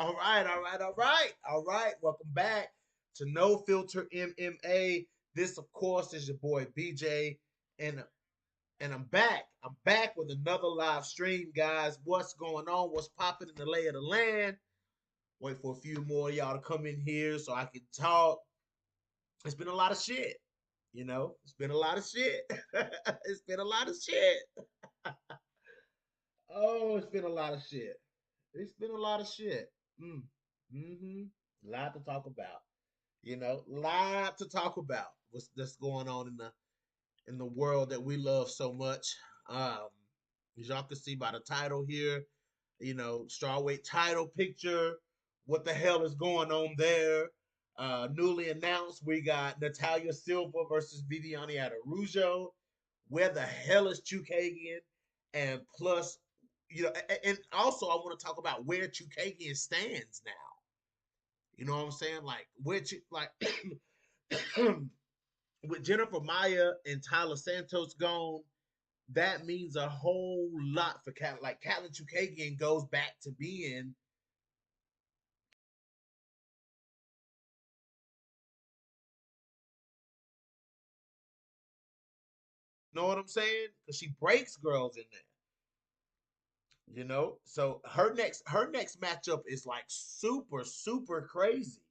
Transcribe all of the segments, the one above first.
All right, all right, all right, all right. Welcome back to No Filter MMA. This, of course, is your boy BJ, and I'm back. I'm back with another live stream, guys. What's going on? What's popping in the lay of the land? Wait for a few more of y'all to come in here so I can talk. It's been a lot of shit. It's been a lot of shit. It's been a lot of shit. Oh, it's been a lot of shit. It's been a lot of shit. Mm. Mm-hmm. A lot to talk about. Lot to talk about. What's that's going on in the world that we love so much. Um, as y'all can see by the title here, strawweight title picture. What the hell is going on there? Newly announced, we got Natalia Silva versus Viviane ARAUJO. Where the hell is Chukagian? And plus, and also I want to talk about where Chukagian stands now. You know what I'm saying? Like, which, like, with Jennifer Maya and Tyler Santos gone, that means a whole lot for Cat. Like, Catlin Chukagian goes back to being, you know what I'm saying? Because she breaks girls in there. So her next matchup is like super super crazy.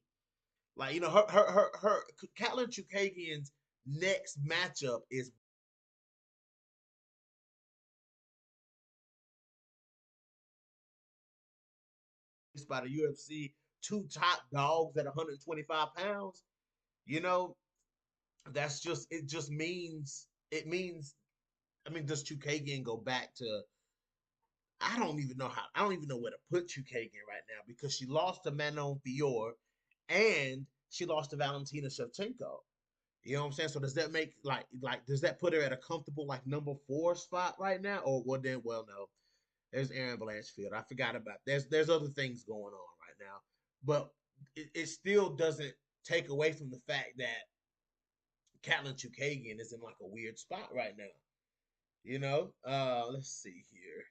Like, her Catlin Chukagian's next matchup is by the UFC, two top dogs at 125 pounds. You know, that's just it. Just means it means. I mean, does Chukagian go back to? I don't even know how. I don't even know where to put Chukagian right now because she lost to Manon Fior, and she lost to Valentina Shevchenko. You know what I'm saying? So does that make like does that put her at a comfortable like number 4 spot right now? Or well no. There's Aaron Blanchfield. I forgot about there's other things going on right now. But it still doesn't take away from the fact that Catlin Chukagian is in like a weird spot right now. Let's see here.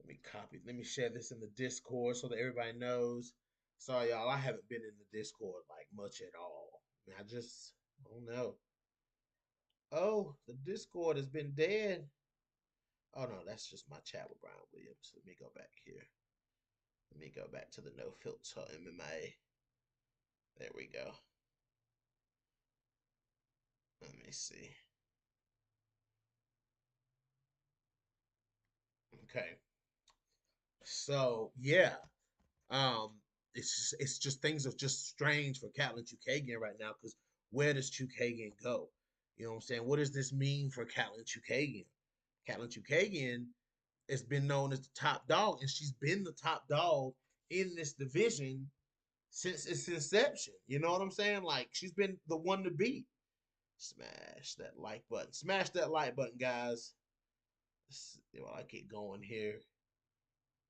Let me share this in the Discord so that everybody knows. Sorry, y'all, I haven't been in the Discord like much at all. I just, oh no. Oh, the Discord has been dead. Oh no, that's just my chat with Brian Williams. Let me go back here. Let me go back to the No Filter MMA. There we go. Let me see. Okay. So yeah, um, it's just things are just strange for Catlin Chukagian right now because where does Chukagian go? You know what I'm saying? What does this mean for Catlin Chukagian? Catlin Chukagian has been known as the top dog, and she's been the top dog in this division since its inception. You know what I'm saying? Like, she's been the one to beat. Smash that like button. Smash that like button, guys. While I get going here.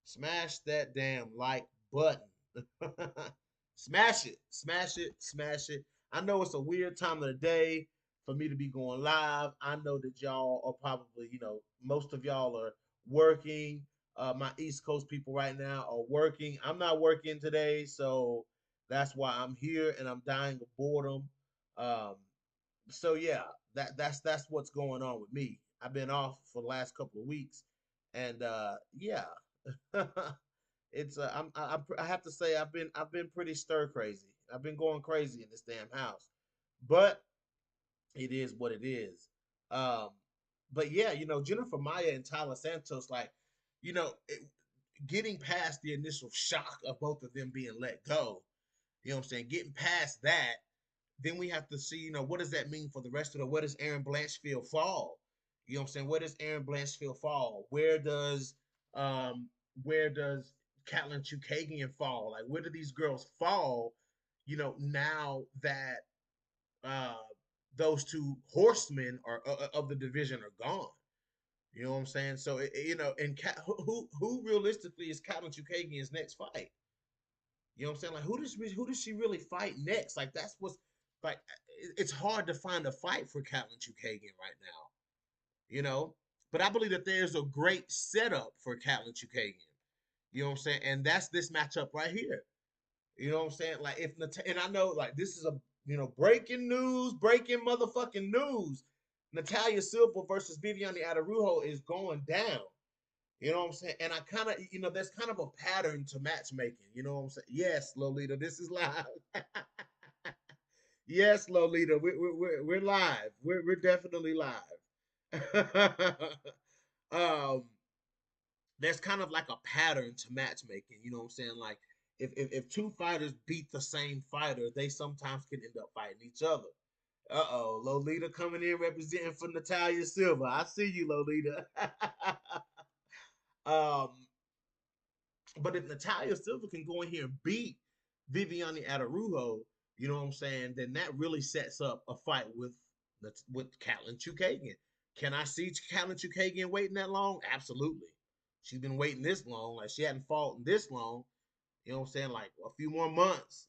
Smash that damn like button. Smash it. Smash it. Smash it. I know it's a weird time of the day for me to be going live. I know that y'all are probably, most of y'all are working. My East Coast people right now are working. I'm not working today, so that's why I'm here and I'm dying of boredom. Um, so yeah, that's what's going on with me. I've been off for the last couple of weeks, and yeah, it's I have to say I've been pretty stir crazy. I've been going crazy in this damn house, but it is what it is. Um, but yeah, Jennifer Maya and Tyler Santos, like, getting past the initial shock of both of them being let go. You know what I'm saying? Getting past that, then we have to see, what does that mean for the rest of the, where does Aaron Blanchfield fall? You know what I'm saying? Where does Aaron Blanchfield fall? Where does Catlin Chukagian fall? Like, where do these girls fall, now that uh those two horsemen are of the division are gone? You know what I'm saying? So and who realistically is Catlin Chukagian's next fight? You know what I'm saying? Like, who does she really fight next? Like, that's what's like. It's hard to find a fight for Catlin Chukagian right now. You know, but I believe that there's a great setup for Catlin Chukagian. You know what I'm saying? And that's this matchup right here. You know what I'm saying? Like if and I know like this is a breaking news, breaking motherfucking news. Natalia Silva versus Viviane Araújo is going down. You know what I'm saying? And I kind of, there's kind of a pattern to matchmaking. You know what I'm saying? Yes, Lolita, this is live. Yes, Lolita, we're live. We're definitely live. um, there's kind of like a pattern to matchmaking. You know what I'm saying? Like if two fighters beat the same fighter, they sometimes can end up fighting each other. Uh-oh, Lolita coming in representing for Natalia Silva. I see you, Lolita. um, but if Natalia Silva can go in here and beat Viviane Araújo, you know what I'm saying, then that really sets up a fight with Katlyn Chookagian. Can I see Katlyn Chookagian waiting that long? Absolutely. She's been waiting this long. Like she hadn't fought in this long. You know what I'm saying? Like a few more months,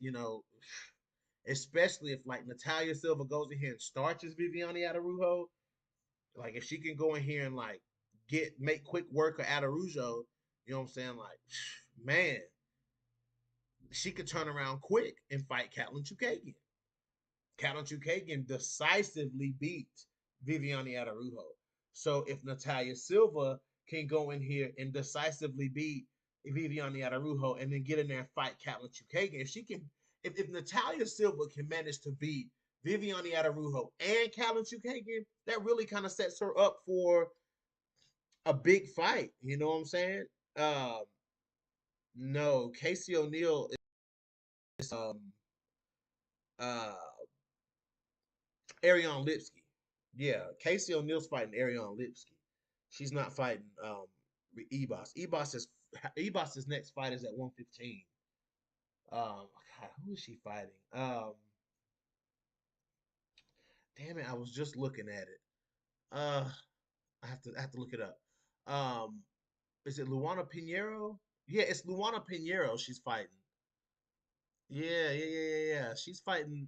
especially if like Natalia Silva goes in here and starches Viviane Araújo. Like if she can go in here and like make quick work of Araújo, you know what I'm saying? Like, man, she could turn around quick and fight Katlyn Chookagian. Katlyn Chookagian decisively beat Viviane Araújo. So if Natalia Silva can go in here and decisively beat Viviane Araújo and then get in there and fight Katlyn Chookagian, if Natalia Silva can manage to beat Viviane Araújo and Katlyn Chookagian, that really kind of sets her up for a big fight. You know what I'm saying? Um, no, Casey O'Neill is uh Ariane Lipski. Yeah, Casey O'Neill's fighting Ariane Lipski. She's not fighting Ebos. Ebos's next fight is at 115. God, who is she fighting? Damn it, I was just looking at it. Uh, I have to look it up. Um, is it Luana Pinheiro? Yeah, it's Luana Pinheiro. She's fighting. Yeah, yeah, yeah, yeah, yeah. She's fighting.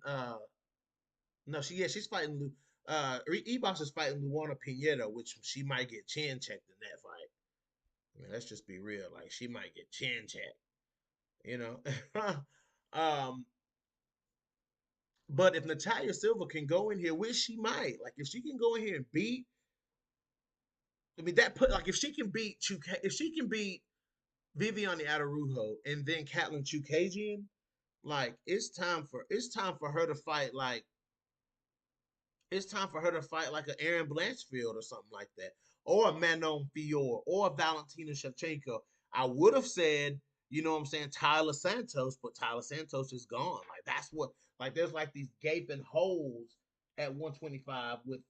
No, she's fighting. Ebos is fighting Luana Pinheiro, which she might get chin checked in that fight. I mean, let's just be real. Like she might get chin checked. You know. um, but if Natalia Silva can go in here, which she might, like if she can go in here and beat, I mean that put like if she can beat if she can beat Viviane Araújo and then Katlyn Chookagian, like it's time for her to fight like an Aaron Blanchfield or something like that, or a Manon Fior or a Valentina Shevchenko. I would have said, you know what I'm saying, Tyler Santos, but Tyler Santos is gone. Like that's what like there's like these gaping holes at 125 with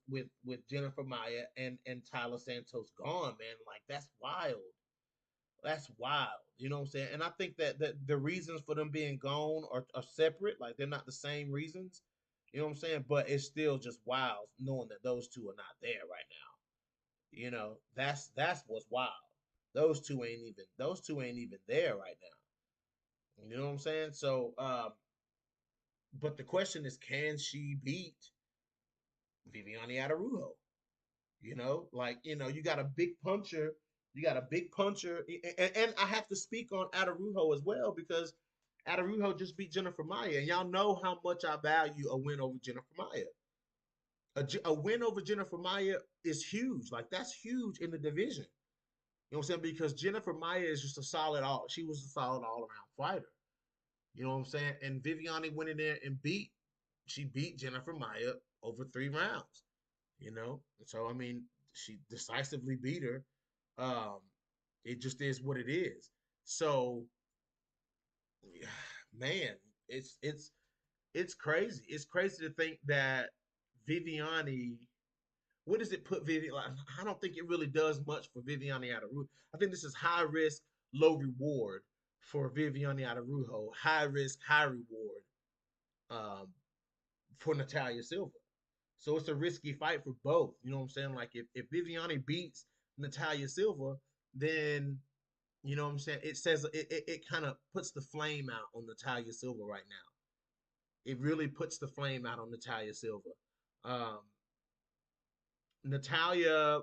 Jennifer Maya and Tyler Santos gone, man. Like that's wild. That's wild. You know what I'm saying? And I think that the reasons for them being gone are separate. Like they're not the same reasons. You know what I'm saying? But it's still just wild knowing that those two are not there right now. That's what's wild. Those two ain't even there right now. You know what I'm saying? So but the question is, can she beat Viviane Araújo? You got a big puncher. You got a big puncher, and I have to speak on Araújo as well because Araújo just beat Jennifer Maya, and y'all know how much I value a win over Jennifer Maya. A win over Jennifer Maya is huge. Like that's huge in the division. You know what I'm saying? Because Jennifer Maya is just a solid all. She was a solid all around fighter. You know what I'm saying? And Viviane went in there and she beat Jennifer Maya over 3 rounds. So I mean, she decisively beat her. Um, it just is what it is. So, man, it's crazy. It's crazy to think that Viviane. What does it put Viviane? Like, I don't think it really does much for Viviane Araújo. I think this is high risk, low reward for Viviane Araújo. High risk, high reward um, for Natalia Silva. So it's a risky fight for both. You know what I'm saying? Like if Viviane beats Natalia Silva, then you know what I'm saying? It says it kind of puts the flame out on Natalia Silva right now. It really puts the flame out on Natalia Silva. Um, Natalia,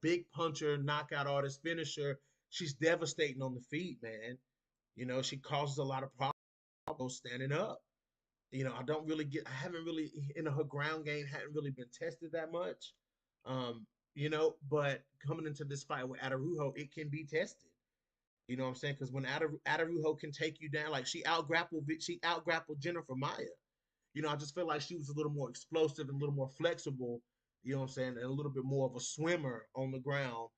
big puncher, knockout artist, finisher. she's devastating on the feet, man. She causes a lot of problems standing up. I haven't really, her ground game hadn't really been tested that much. But coming into this fight with Araujo, it can be tested. You know what I'm saying? Because when Araujo can take you down, like she out grappled Jennifer Maya. I just feel like she was a little more explosive and a little more flexible, you know what I'm saying, and a little bit more of a swimmer on the ground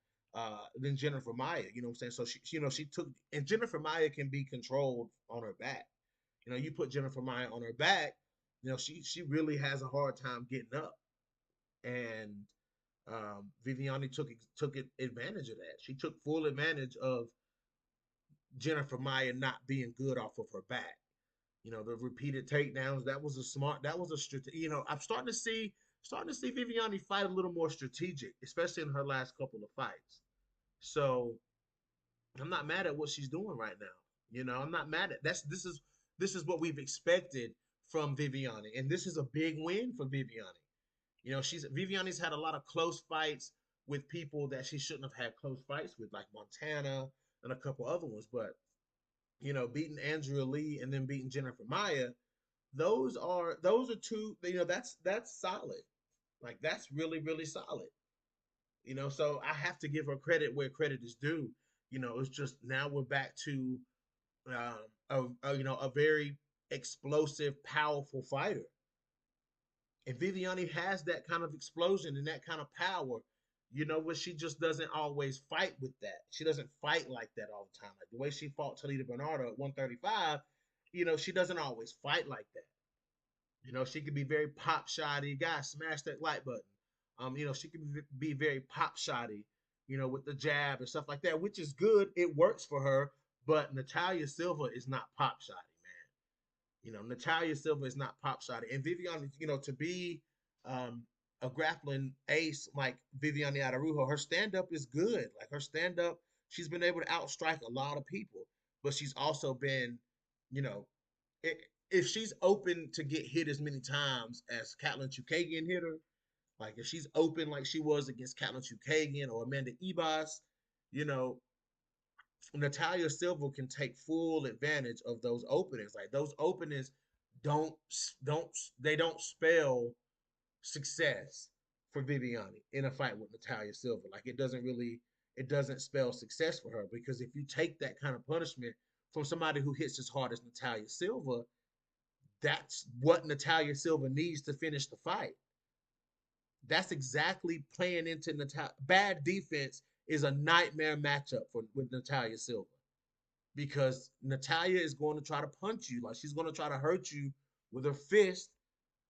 than Jennifer Maya, you know what I'm saying? So she took, and Jennifer Maya can be controlled on her back. You put Jennifer Maya on her back, she really has a hard time getting up. And Viviani took advantage of that. She took full advantage of Jennifer Maya not being good off of her back. The repeated takedowns. That was a strategy. I'm starting to see Viviani fight a little more strategic, especially in her last couple of fights. So I'm not mad at what she's doing right now. I'm not mad at this is what we've expected from Viviani, and this is a big win for Viviani. Viviani's had a lot of close fights with people that she shouldn't have had close fights with, like Montana and a couple other ones. But beating Andrea Lee and then beating Jennifer Maya, those are two. That's solid. Like, that's really, really solid. So I have to give her credit where credit is due. It's just now we're back to a very explosive, powerful fighter. And Viviani has that kind of explosion and that kind of power, but she just doesn't always fight with that. She doesn't fight like that all the time. Like the way she fought Talita Bernardo at 135, she doesn't always fight like that. She can be very pop shotty. Guys, smash that like button. She can be very pop shotty, with the jab and stuff like that, which is good. It works for her. But Natalia Silva is not pop shotty, man. Natalia Silva is not pop shotty. And Viviani, to be a grappling ace like Viviani Araujo, her stand up is good. Like, her stand up, she's been able to outstrike a lot of people, but she's also been, you know, if she's open to get hit as many times as Katlyn Chookagian hit her, like if she's open like she was against Katlyn Chookagian or Amanda Ibas, you know, Natalia Silva can take full advantage of those openings. Like, those openings don't don't they don't spell success for Viviani in a fight with Natalia Silva. Like, it doesn't spell success for her, because if you take that kind of punishment from somebody who hits as hard as Natalia Silva, that's what Natalia Silva needs to finish the fight. That's exactly playing into Natalia. Bad defense is a nightmare matchup with Natalia Silva, because Natalia is going to try to punch you. Like, she's going to try to hurt you with her fist,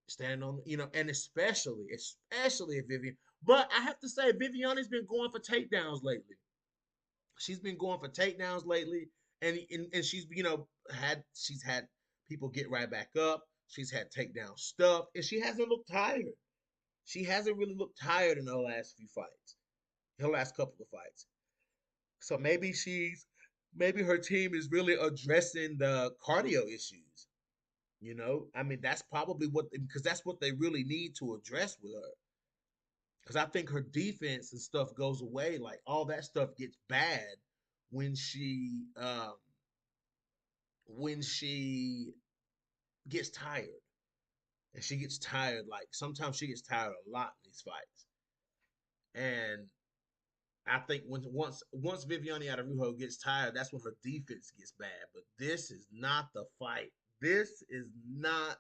standing on, and especially if Vivian. But I have to say, Viviani's been going for takedowns lately. She's been going for takedowns lately, and she's had people get right back up. She's had takedown stuff, and she hasn't looked tired. She hasn't really looked tired in her last few fights, her last couple of fights. So maybe her team is really addressing the cardio issues. I mean, that's probably because that's what they really need to address with her. Because I think her defense and stuff goes away. Like, all that stuff gets bad when she gets tired. And she gets tired. Like, sometimes she gets tired a lot in these fights. And I think once Viviani Araujo gets tired, that's when her defense gets bad. But this is not the fight. This is not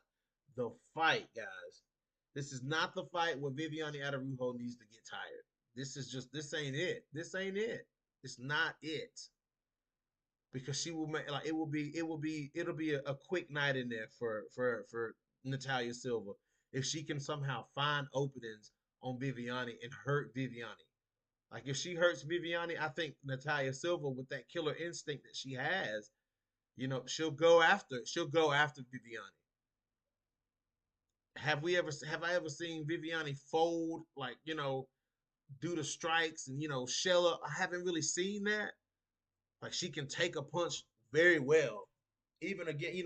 the fight, guys. This is not the fight where Viviani Araujo needs to get tired. This ain't it. This ain't it. It's not it. Because she will make, like, it'll be a quick night in there for Natalia Silva if she can somehow find openings on Viviani and hurt Viviani. Like, if she hurts Viviani, I think Natalia Silva, with that killer instinct that she has, she'll go after Viviani. Have I ever seen Viviani fold, like, do the strikes and, shell up? I haven't really seen that. Like, she can take a punch very well. Even again,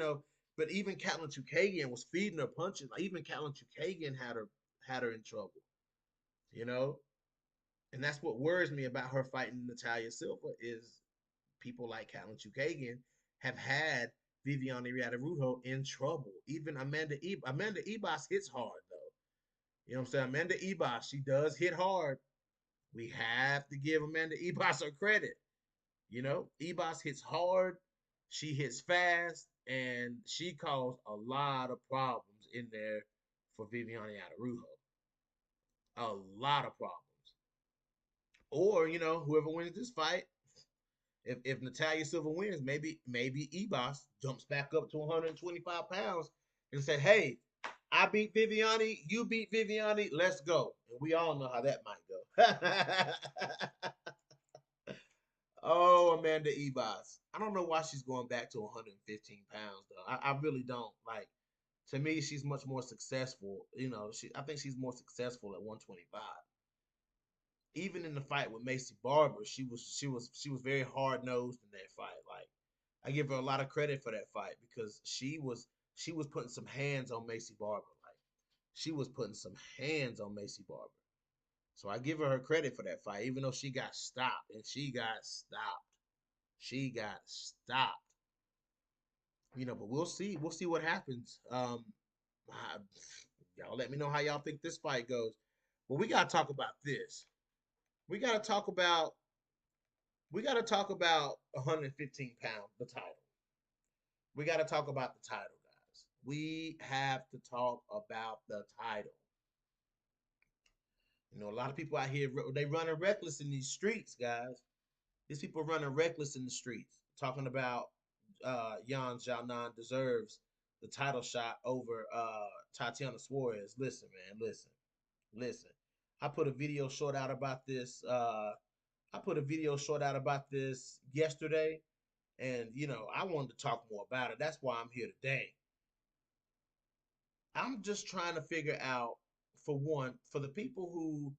but even Katlyn Chookagian was feeding her punches. Like, even Katlyn Chookagian had her in trouble. You know? And that's what worries me about her fighting Natalia Silva, is people like Caitlin Chukagian have had Viviane Araujo in trouble. Even Amanda Ebos hits hard though. You know what I'm saying? Amanda Ebos, she does hit hard. We have to give Amanda Ebos her credit. You know, Ebos hits hard, she hits fast, and she caused a lot of problems in there for Viviane Araujo. A lot of problems. Or, you know, whoever wins this fight, if Natalia Silva wins, maybe Ebos jumps back up to 125 pounds and said, "Hey, I beat Viviane, you beat Viviane, let's go." And we all know how that might go. Oh, Amanda Ebos. I don't know why she's going back to 115 pounds though. I really don't. Like, to me, she's much more successful. You know, I think she's more successful at 125. Even in the fight with Macy Barber, she was very hard nosed in that fight. Like, I give her a lot of credit for that fight because she was putting some hands on Macy Barber. Like, she was putting some hands on Macy Barber. So I give her credit for that fight, even though she got stopped and she got stopped. She got stopped. You know, but we'll see. We'll see what happens. I, y'all let me know how y'all think this fight goes. But we gotta talk about this. We gotta talk about we gotta talk about 115 pound the title. We gotta talk about the title, guys. We have to talk about the title. You know, a lot of people out here they running reckless in these streets, guys. These people running reckless in the streets, talking about Yan Xiaonan deserves the title shot over Tatiana Suarez. Listen, man, listen. I put a video short out about this. I put a video short out about this yesterday, and you know I wanted to talk more about it. That's why I'm here today. I'm just trying to figure out, for one, for the people who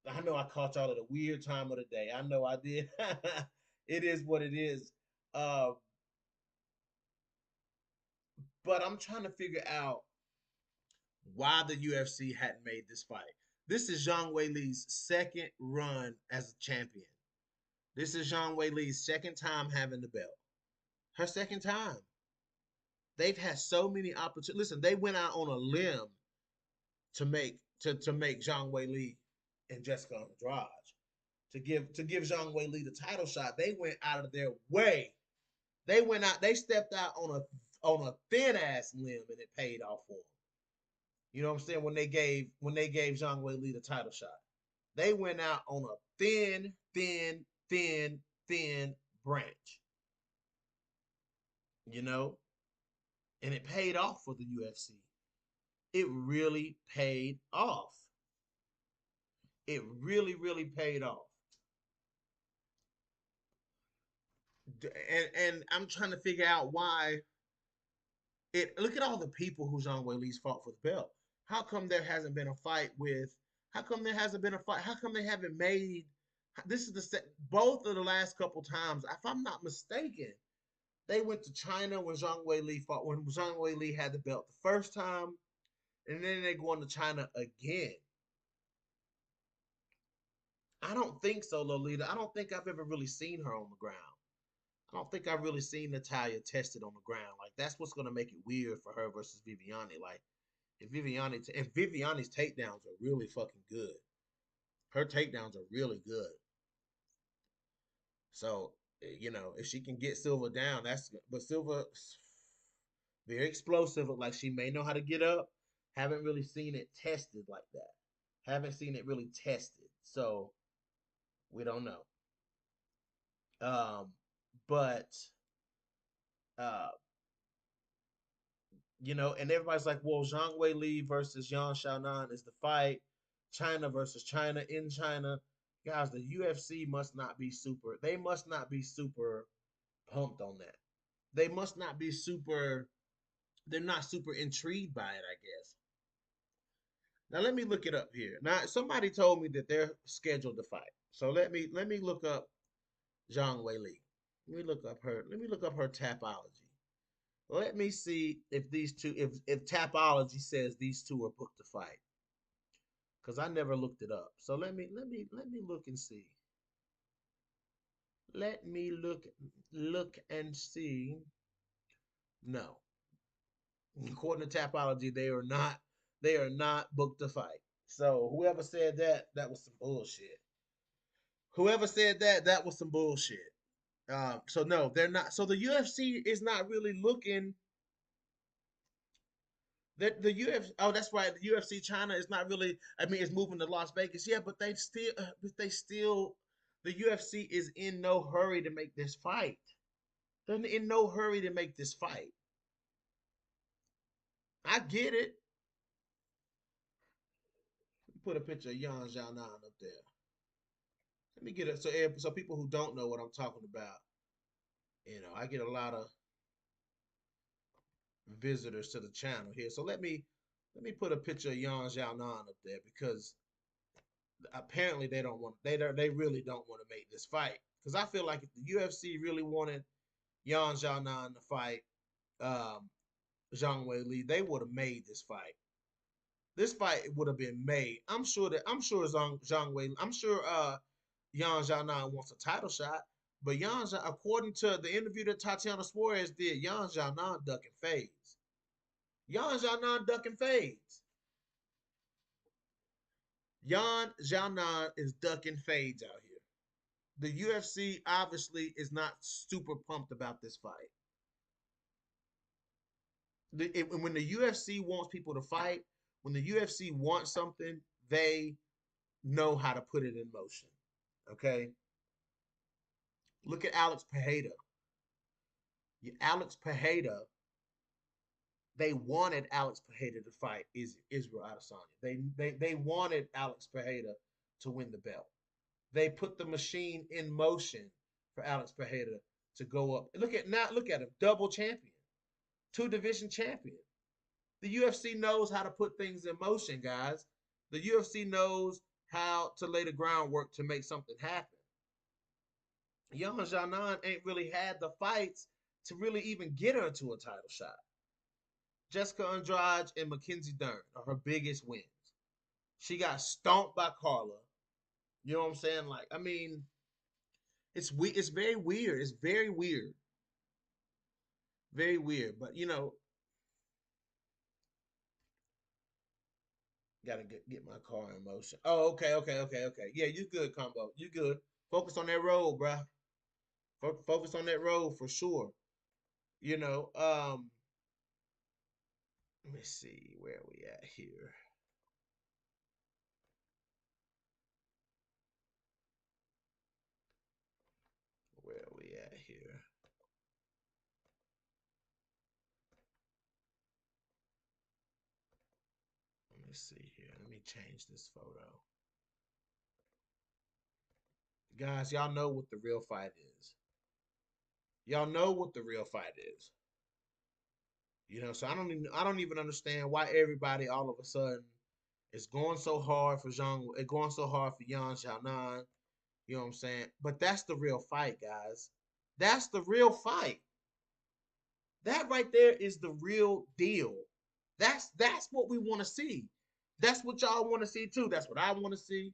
I know I caught y'all at a weird time of the day. I know I did. It is what it is. Uh, but I'm trying to figure out why the UFC hadn't made this fight. This is Zhang Weili's second run as a champion. This is Zhang Weili's second time having the belt. Her second time. They've had so many opportunities. Listen, they went out on a limb to make Zhang Weili and Jessica Andrade to give Zhang Weili the title shot. They went out of their way. They went out. They stepped out on a thin ass limb, and it paid off for them. You know what I'm saying? When they gave Zhang Weili the title shot, they went out on a thin branch. You know, and it paid off for the UFC. It really paid off. It really paid off. And I'm trying to figure out why it. Look at all the people who Zhang Weili's fought for the belt. How come there hasn't been a fight with? How come there hasn't been a fight? How come they haven't made? This is both of the last couple times, if I'm not mistaken, they went to China when Zhang Weili fought when Zhang Weili had the belt the first time, and then they're going to China again. I don't think so, Lolita. I don't think I've ever really seen her on the ground. I don't think I've really seen Natalia tested on the ground. Like, that's what's gonna make it weird for her versus Viviane. Like, if Viviane's takedowns are really fucking good. Her takedowns are really good. So, you know, if she can get Silva down, that's good. But Silva very explosive. Like, she may know how to get up. Haven't really seen it tested like that. Haven't seen it really tested. So we don't know. But uh, you know, and everybody's like, well, Zhang Wei Li versus Yan Xiaonan is the fight. China versus China in China. Guys, the UFC must not be super. They must not be super pumped on that. They must not be super. They're not super intrigued by it, I guess. Now let me look it up here. Now somebody told me that they're scheduled to fight. So let me look up Zhang Wei Li. Let me look up her tapology. Let me see if these two, if Tapology says these two are booked to fight, because I never looked it up. So let me look and see. Let me look and see. No. According to Tapology, they are not booked to fight. So whoever said that, that was some bullshit. Whoever said that, that was some bullshit. So no, they're not. So the UFC is not really looking. The UFC. Oh, that's right. The UFC China is not really. I mean, it's moving to Las Vegas. Yeah, but they still. The UFC is in no hurry to make this fight. They're in no hurry to make this fight. I get it. Put a picture of Yan Xiaonan up there. Let me get it so people who don't know what I'm talking about. I get a lot of visitors to the channel here. So let me put a picture of Yan Xiaonan up there because apparently they really don't want to make this fight. Because I feel like if the UFC really wanted Yan Xiaonan to fight um, Zhang Wei Li, they would have made this fight. This fight would have been made. I'm sure Zhang Wei. I'm sure Yan Xiaonan wants a title shot, but according to the interview that Tatiana Suarez did, Yan Xiaonan ducking fades. Yan Xiaonan ducking fades. Yan Xiaonan is ducking fades out here. The UFC obviously is not super pumped about this fight. When the UFC wants people to fight, when the UFC wants something, they know how to put it in motion. Okay? Look at Alex Pereira. Alex Pereira, they wanted Alex Pereira to fight Israel Adesanya. They wanted Alex Pereira to win the belt. They put the machine in motion for Alex Pereira to go up. Look at him, double champion, two division champion. The UFC knows how to put things in motion, guys. The UFC knows how to lay the groundwork to make something happen. Young Janan ain't really had the fights to really even get her to a title shot. Jessica Andrade and Mackenzie Dern are her biggest wins. She got stomped by Carla. You know what I'm saying? Like, I mean, it's very weird. It's very weird. Very weird. But gotta get my car in motion. Oh, okay. Yeah, you good, combo. You good. Focus on that road, bruh. Focus on that road for sure. You know, let me see where we at here. Where we at here? Let me see here. Let me change this photo. Guys, y'all know what the real fight is. Y'all know what the real fight is. So I don't even understand why everybody all of a sudden is going so hard for going so hard for Yan Xiaonan. You know what I'm saying? But that's the real fight, guys. That's the real fight. That right there is the real deal. That's what we want to see. That's what y'all want to see too. That's what I want to see.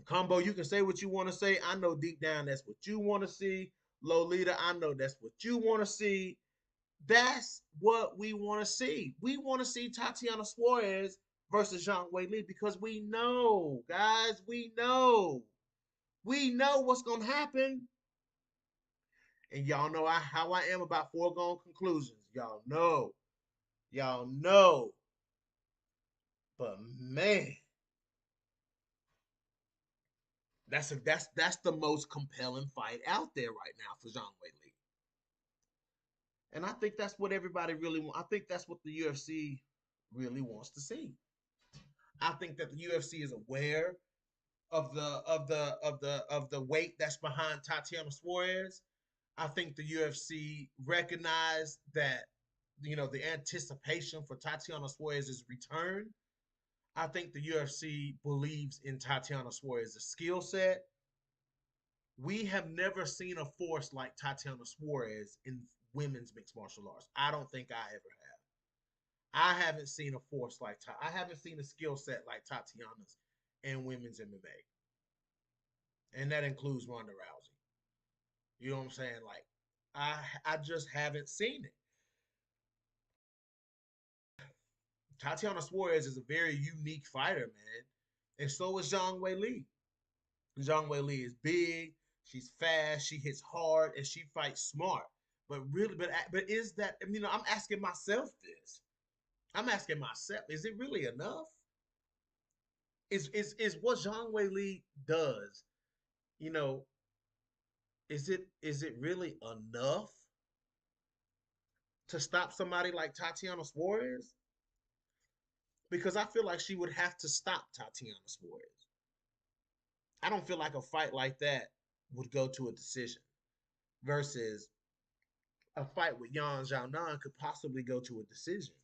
Combo, you can say what you want to say. I know deep down that's what you want to see. Lolita, I know that's what you want to see. That's what we want to see. We want to see Tatiana Suarez versus Zhang Wei Li because we know, guys, we know. We know what's going to happen. And y'all know how I am about foregone conclusions. Y'all know. Y'all know. But man, that's the most compelling fight out there right now for Zhang Wei Li. And I think that's what everybody really wants. I think that's what the UFC really wants to see. I think that the UFC is aware of the weight that's behind Tatiana Suarez. I think the UFC recognized that the anticipation for Tatiana Suarez's return. I think the UFC believes in Tatiana Suarez's skill set. We have never seen a force like Tatiana Suarez in women's mixed martial arts. I don't think I ever have. I haven't seen a force like I haven't seen a skill set like Tatiana's in women's MMA, and that includes Ronda Rousey. You know what I'm saying? Like, I just haven't seen it. Tatiana Suarez is a very unique fighter, man, and so is Zhang Wei Li. Zhang Wei Li is big, she's fast, she hits hard, and she fights smart. But really, but is that? You know, I'm asking myself this. I'm asking myself, is it really enough? Is what Zhang Wei Li does? You know, is it really enough to stop somebody like Tatiana Suarez? Because I feel like she would have to stop Tatiana Suarez. I don't feel like a fight like that would go to a decision versus a fight with Yan Xiaonan could possibly go to a decision.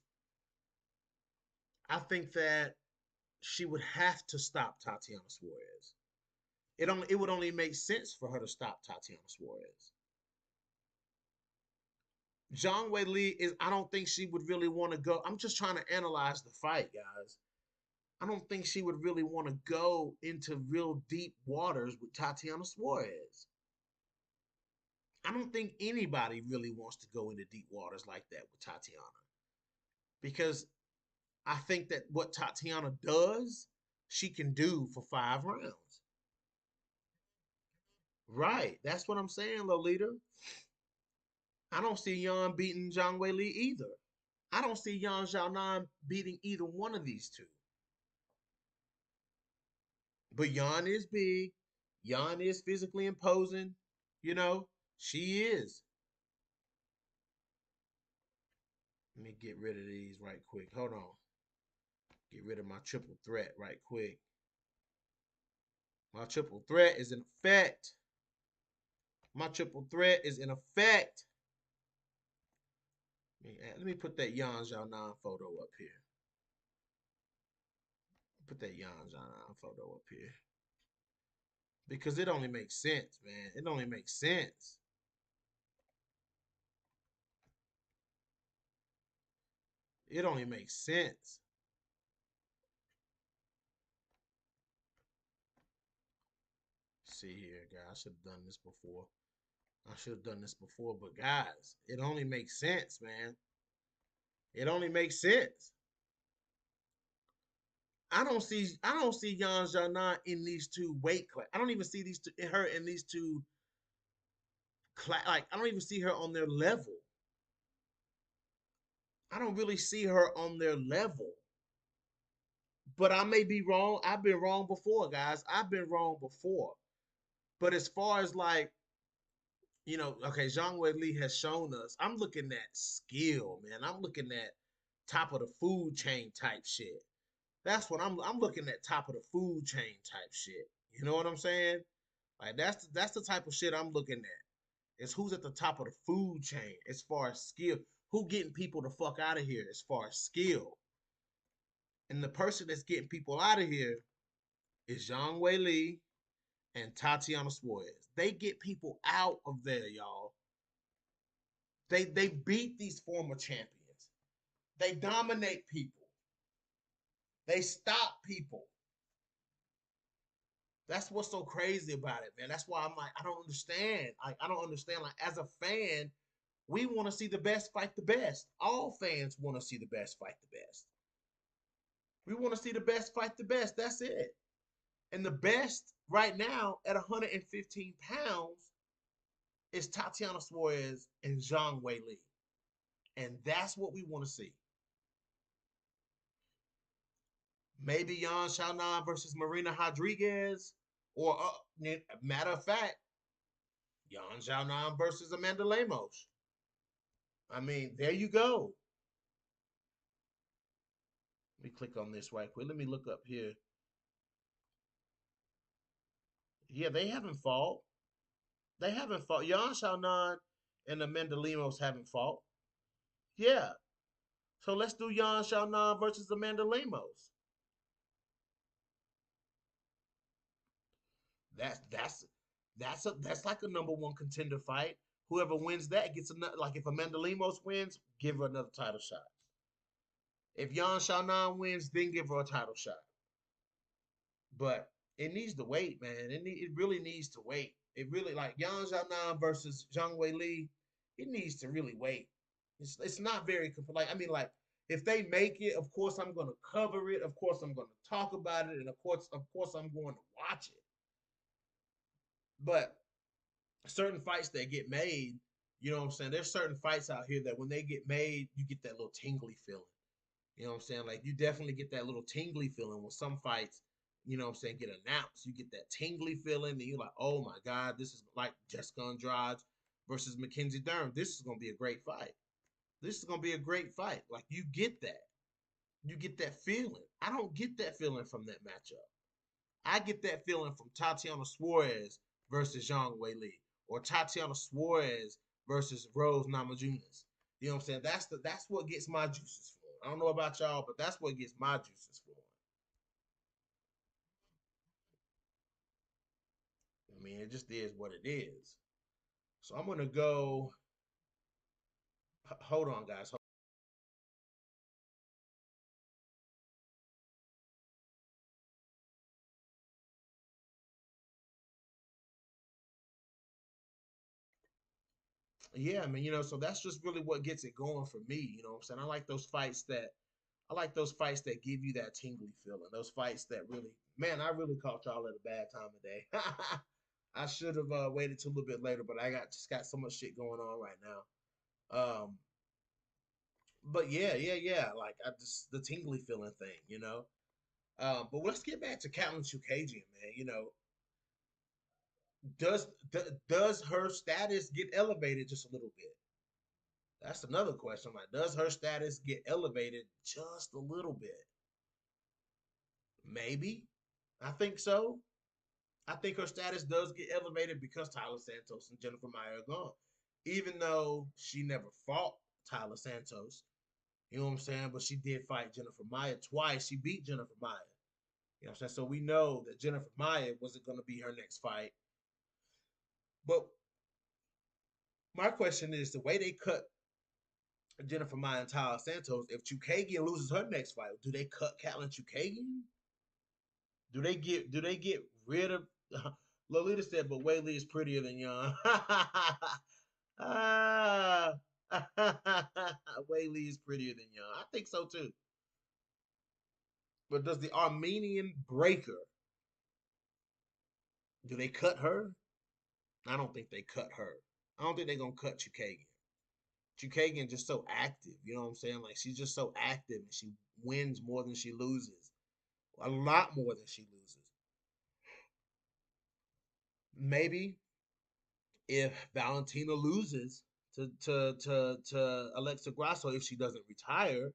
I think that she would have to stop Tatiana Suarez. It would only make sense for her to stop Tatiana Suarez. Zhang Wei Li is I don't think she would really want to go. I'm just trying to analyze the fight, guys. I don't think she would really want to go into real deep waters with Tatiana Suarez. I don't think anybody really wants to go into deep waters like that with Tatiana because I think that what Tatiana does, she can do for 5 rounds. Right. That's what I'm saying, Lolita. I don't see Yan beating Zhang Wei Li either. I don't see Yan Xiaonan beating either one of these two. But Yan is big. Yan is physically imposing. You know, she is. Let me get rid of these right quick. Hold on. Get rid of my triple threat right quick. My triple threat is in effect. My triple threat is in effect. Let me put that Yan Xiaonan photo up here. Put that Yan Xiaonan photo up here. Because it only makes sense, man. It only makes sense. It only makes sense. See here, guys. I should have done this before. I should have done this before, but guys, it only makes sense, man. It only makes sense. I don't see Yan Xiaonan in these two weight class. I don't even see her in these two like I don't even see her on their level. I don't really see her on their level. But I may be wrong. I've been wrong before, guys. I've been wrong before. But as far as like, okay, Zhang Wei Li has shown us. I'm looking at skill, man. I'm looking at top of the food chain type shit. That's what I'm looking at top of the food chain type shit. You know what I'm saying? Like that's the type of shit I'm looking at. It's who's at the top of the food chain as far as skill. Who getting people the fuck out of here as far as skill. And the person that's getting people out of here is Zhang Wei Li and Tatiana Suarez. They get people out of there, y'all. They beat these former champions. They dominate people. They stop people. That's what's so crazy about it, man. That's why I'm like, I don't understand. I don't understand. Like, as a fan, we want to see the best fight the best. All fans want to see the best fight the best. We want to see the best fight the best. That's it. And the best right now at 115 pounds is Tatiana Suarez and Zhang Wei Li. And that's what we want to see. Maybe Yan Xiaonan versus Marina Rodriguez. Or, matter of fact, Yan Xiaonan versus Amanda Lemos. I mean, there you go. Let me click on this right quick. Let me look up here. Yeah, they haven't fought. They haven't fought. Yan Xiaonan and Amanda Lemos haven't fought. Yeah. So let's do Yan Xiaonan versus Amanda Lemos. That's that's that's like a number one contender fight. Whoever wins that gets another. Like if Amanda Lemos wins, give her another title shot. If Yan Xiaonan wins, then give her a title shot. But it needs to wait, man. It really needs to wait. It really like Yang Xiaonan versus Zhang Wei Li. It needs to really wait. It's not very like I mean like if they make it, of course I'm gonna cover it. Of course I'm gonna talk about it, and of course I'm going to watch it. But certain fights that get made, you know what I'm saying? There's certain fights out here that when they get made, you get that little tingly feeling. You know what I'm saying? Like you definitely get that little tingly feeling when some fights, you know what I'm saying, get announced. You get that tingly feeling, and you're like, oh my God, this is like Jessica Andrade versus Mackenzie Dern. This is gonna be a great fight. This is gonna be a great fight. Like you get that. You get that feeling. I don't get that feeling from that matchup. I get that feeling from Tatiana Suarez versus Zhang Wei Li, or Tatiana Suarez versus Rose Namajunas. You know what I'm saying? That's what gets my juices flowing. I don't know about y'all, but that's what gets my juices flowing. I mean, it just is what it is. So I'm gonna go. Hold on, guys. Yeah, I mean, so that's just really what gets it going for me. You know what I'm saying? I like those fights that give you that tingly feeling. Those fights that really, man, I really caught y'all at a bad time today. I should have waited till a little bit later, but I got so much shit going on right now. But yeah. Like I just the tingly feeling thing. But let's get back to Catelyn Chukagian, man. Does does her status get elevated just a little bit? That's another question. Like, does her status get elevated just a little bit? Maybe. I think so. I think her status does get elevated because Tyler Santos and Jennifer Maia are gone. Even though she never fought Tyler Santos, you know what I'm saying? But she did fight Jennifer Maia twice. She beat Jennifer Maia. You know what I'm saying? So we know that Jennifer Maia wasn't going to be her next fight. But my question is the way they cut Jennifer Maia and Tyler Santos, if Chukagian loses her next fight, do they cut Catelyn Chukagian? Do they get rid of Lolita said, but Whaley is prettier than Young. ah, Whaley is prettier than Young. I think so too. But does the Armenian breaker, do they cut her? I don't think they cut her. I don't think they're gonna cut Chukagian. Chukagian just so active, you know what I'm saying? Like she's just so active and she wins more than she loses. A lot more than she loses. Maybe if Valentina loses to Alexa Grasso, if she doesn't retire,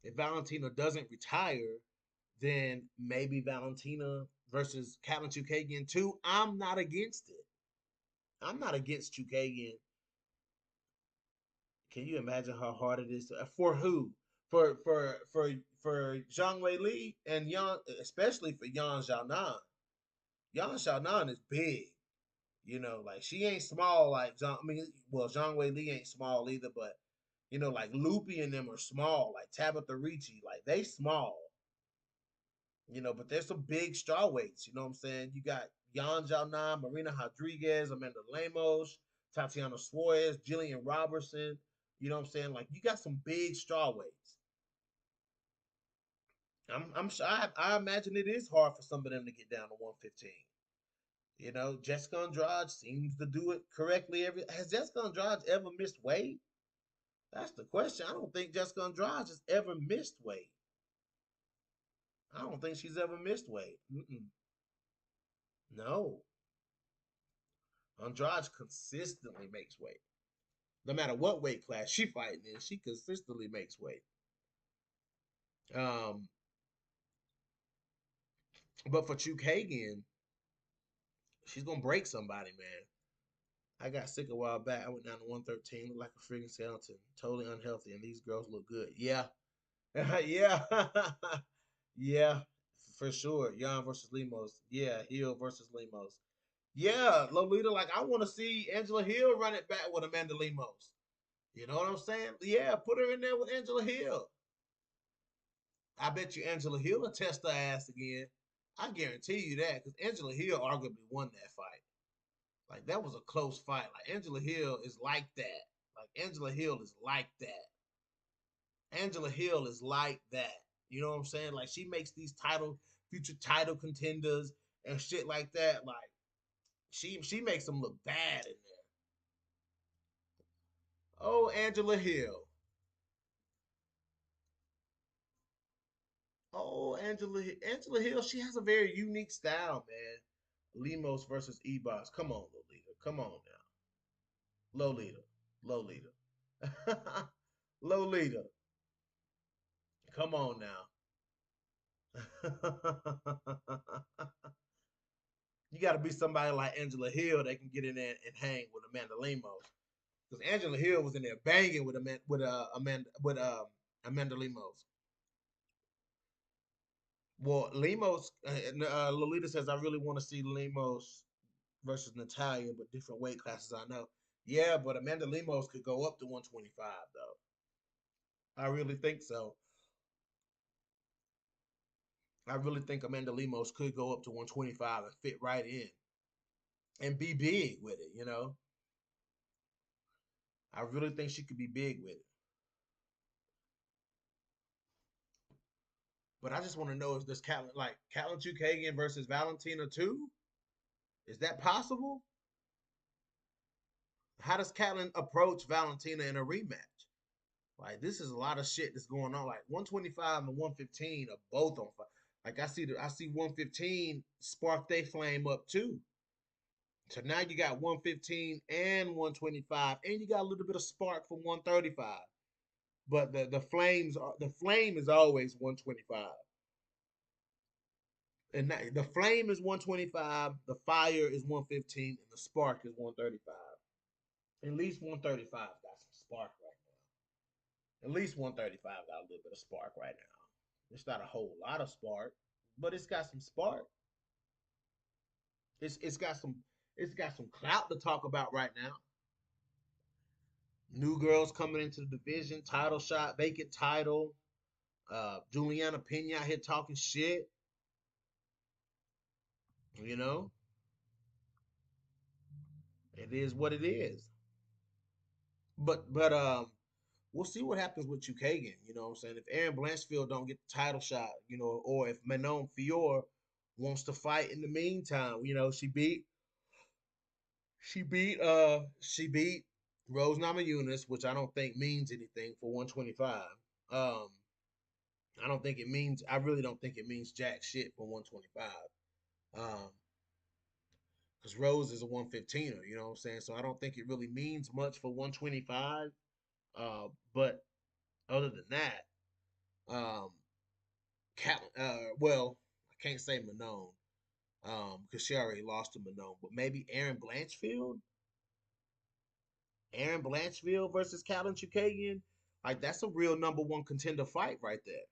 if Valentina doesn't retire, then maybe Valentina versus Catelyn Chukagian too. I'm not against it. I'm not against Chukagian. Can you imagine how hard it is for who? For Zhang Wei Li and Yan, especially for Yan Xiaonan. Yan Xiaonan is big. Like she ain't small like Zhang. I mean, well, Zhang Wei Li ain't small either, but like Loopy and them are small, like Tabitha Ricci, like they small. But there's some big straw weights. You know what I'm saying? You got Yan Xiaonan, Marina Rodriguez, Amanda Lemos, Tatiana Suarez, Jillian Robertson. You know what I'm saying? Like you got some big straw weights. I'm sure I imagine it is hard for some of them to get down to 115. Jessica Andrade seems to do it correctly. Has Jessica Andrade ever missed weight? That's the question. I don't think Jessica Andrade has ever missed weight. I don't think she's ever missed weight. No, Andrade consistently makes weight. No matter what weight class she fighting in, she consistently makes weight. Um, but for Chukagian, she's gonna break somebody, man. I got sick a while back. I went down to 113, looked like a freaking skeleton, totally unhealthy, and these girls look good. Yeah, yeah, yeah, for sure. Yan versus Lemos. Yeah, Hill versus Lemos. Yeah, Lolita, like I want to see Angela Hill run it back with Amanda Lemos. You know what I'm saying? Yeah, put her in there with Angela Hill. I bet you Angela Hill will test her ass again. I guarantee you that because Angela Hill arguably won that fight. Like that was a close fight. Like Angela Hill is like that. Like Angela Hill is like that. Angela Hill is like that. You know what I'm saying? Like she makes these future title contenders and shit like that. Like she makes them look bad in there. Oh, Angela Hill. Oh, Angela Hill. She has a very unique style, man. Lemos versus Ebos. Come on, Lolita. Come on now, Lolita. Lolita. Lolita. Come on now. You got to be somebody like Angela Hill that can get in there and hang with Amanda Lemos. Because Angela Hill was in there banging with Amanda Lemos. Well, Lemos, Lolita says, I really want to see Lemos versus Natalia, but different weight classes. I know. Yeah, but Amanda Lemos could go up to 125 though. I really think so. I really think Amanda Lemos could go up to 125 and fit right in and be big with it. I really think she could be big with it. But I just want to know if this Catlin Chukagian versus Valentina too. Is that possible? How does Catlin approach Valentina in a rematch? Like this is a lot of shit that's going on. Like 125 and 115 are both on fire. Like I see 115 spark they flame up too. So now you got 115 and 125, and you got a little bit of spark from 135. But the flame is always 125. And the flame is 125, the fire is 115, and the spark is 135. At least 135 got some spark right now. At least 135 got a little bit of spark right now. It's not a whole lot of spark, but it's got some spark. It's got some clout to talk about right now. New girls coming into the division, title shot, vacant title. Juliana Pena here talking shit. You know, it is what it is. But we'll see what happens with Chukagian. You know what I'm saying? If Aaron Blanchfield don't get the title shot, or if Manon Fior wants to fight in the meantime, she beat Rose Namajunas, which I don't think means anything for 125. Um, I really don't think it means jack shit for 125. Because Rose is a 115er, you know what I'm saying? So I don't think it really means much for 125. But other than that, um, well, I can't say Manon, because she already lost to Manon, but maybe Aaron Blanchfield versus Calvin Chukagian, like that's a real number one contender fight right there.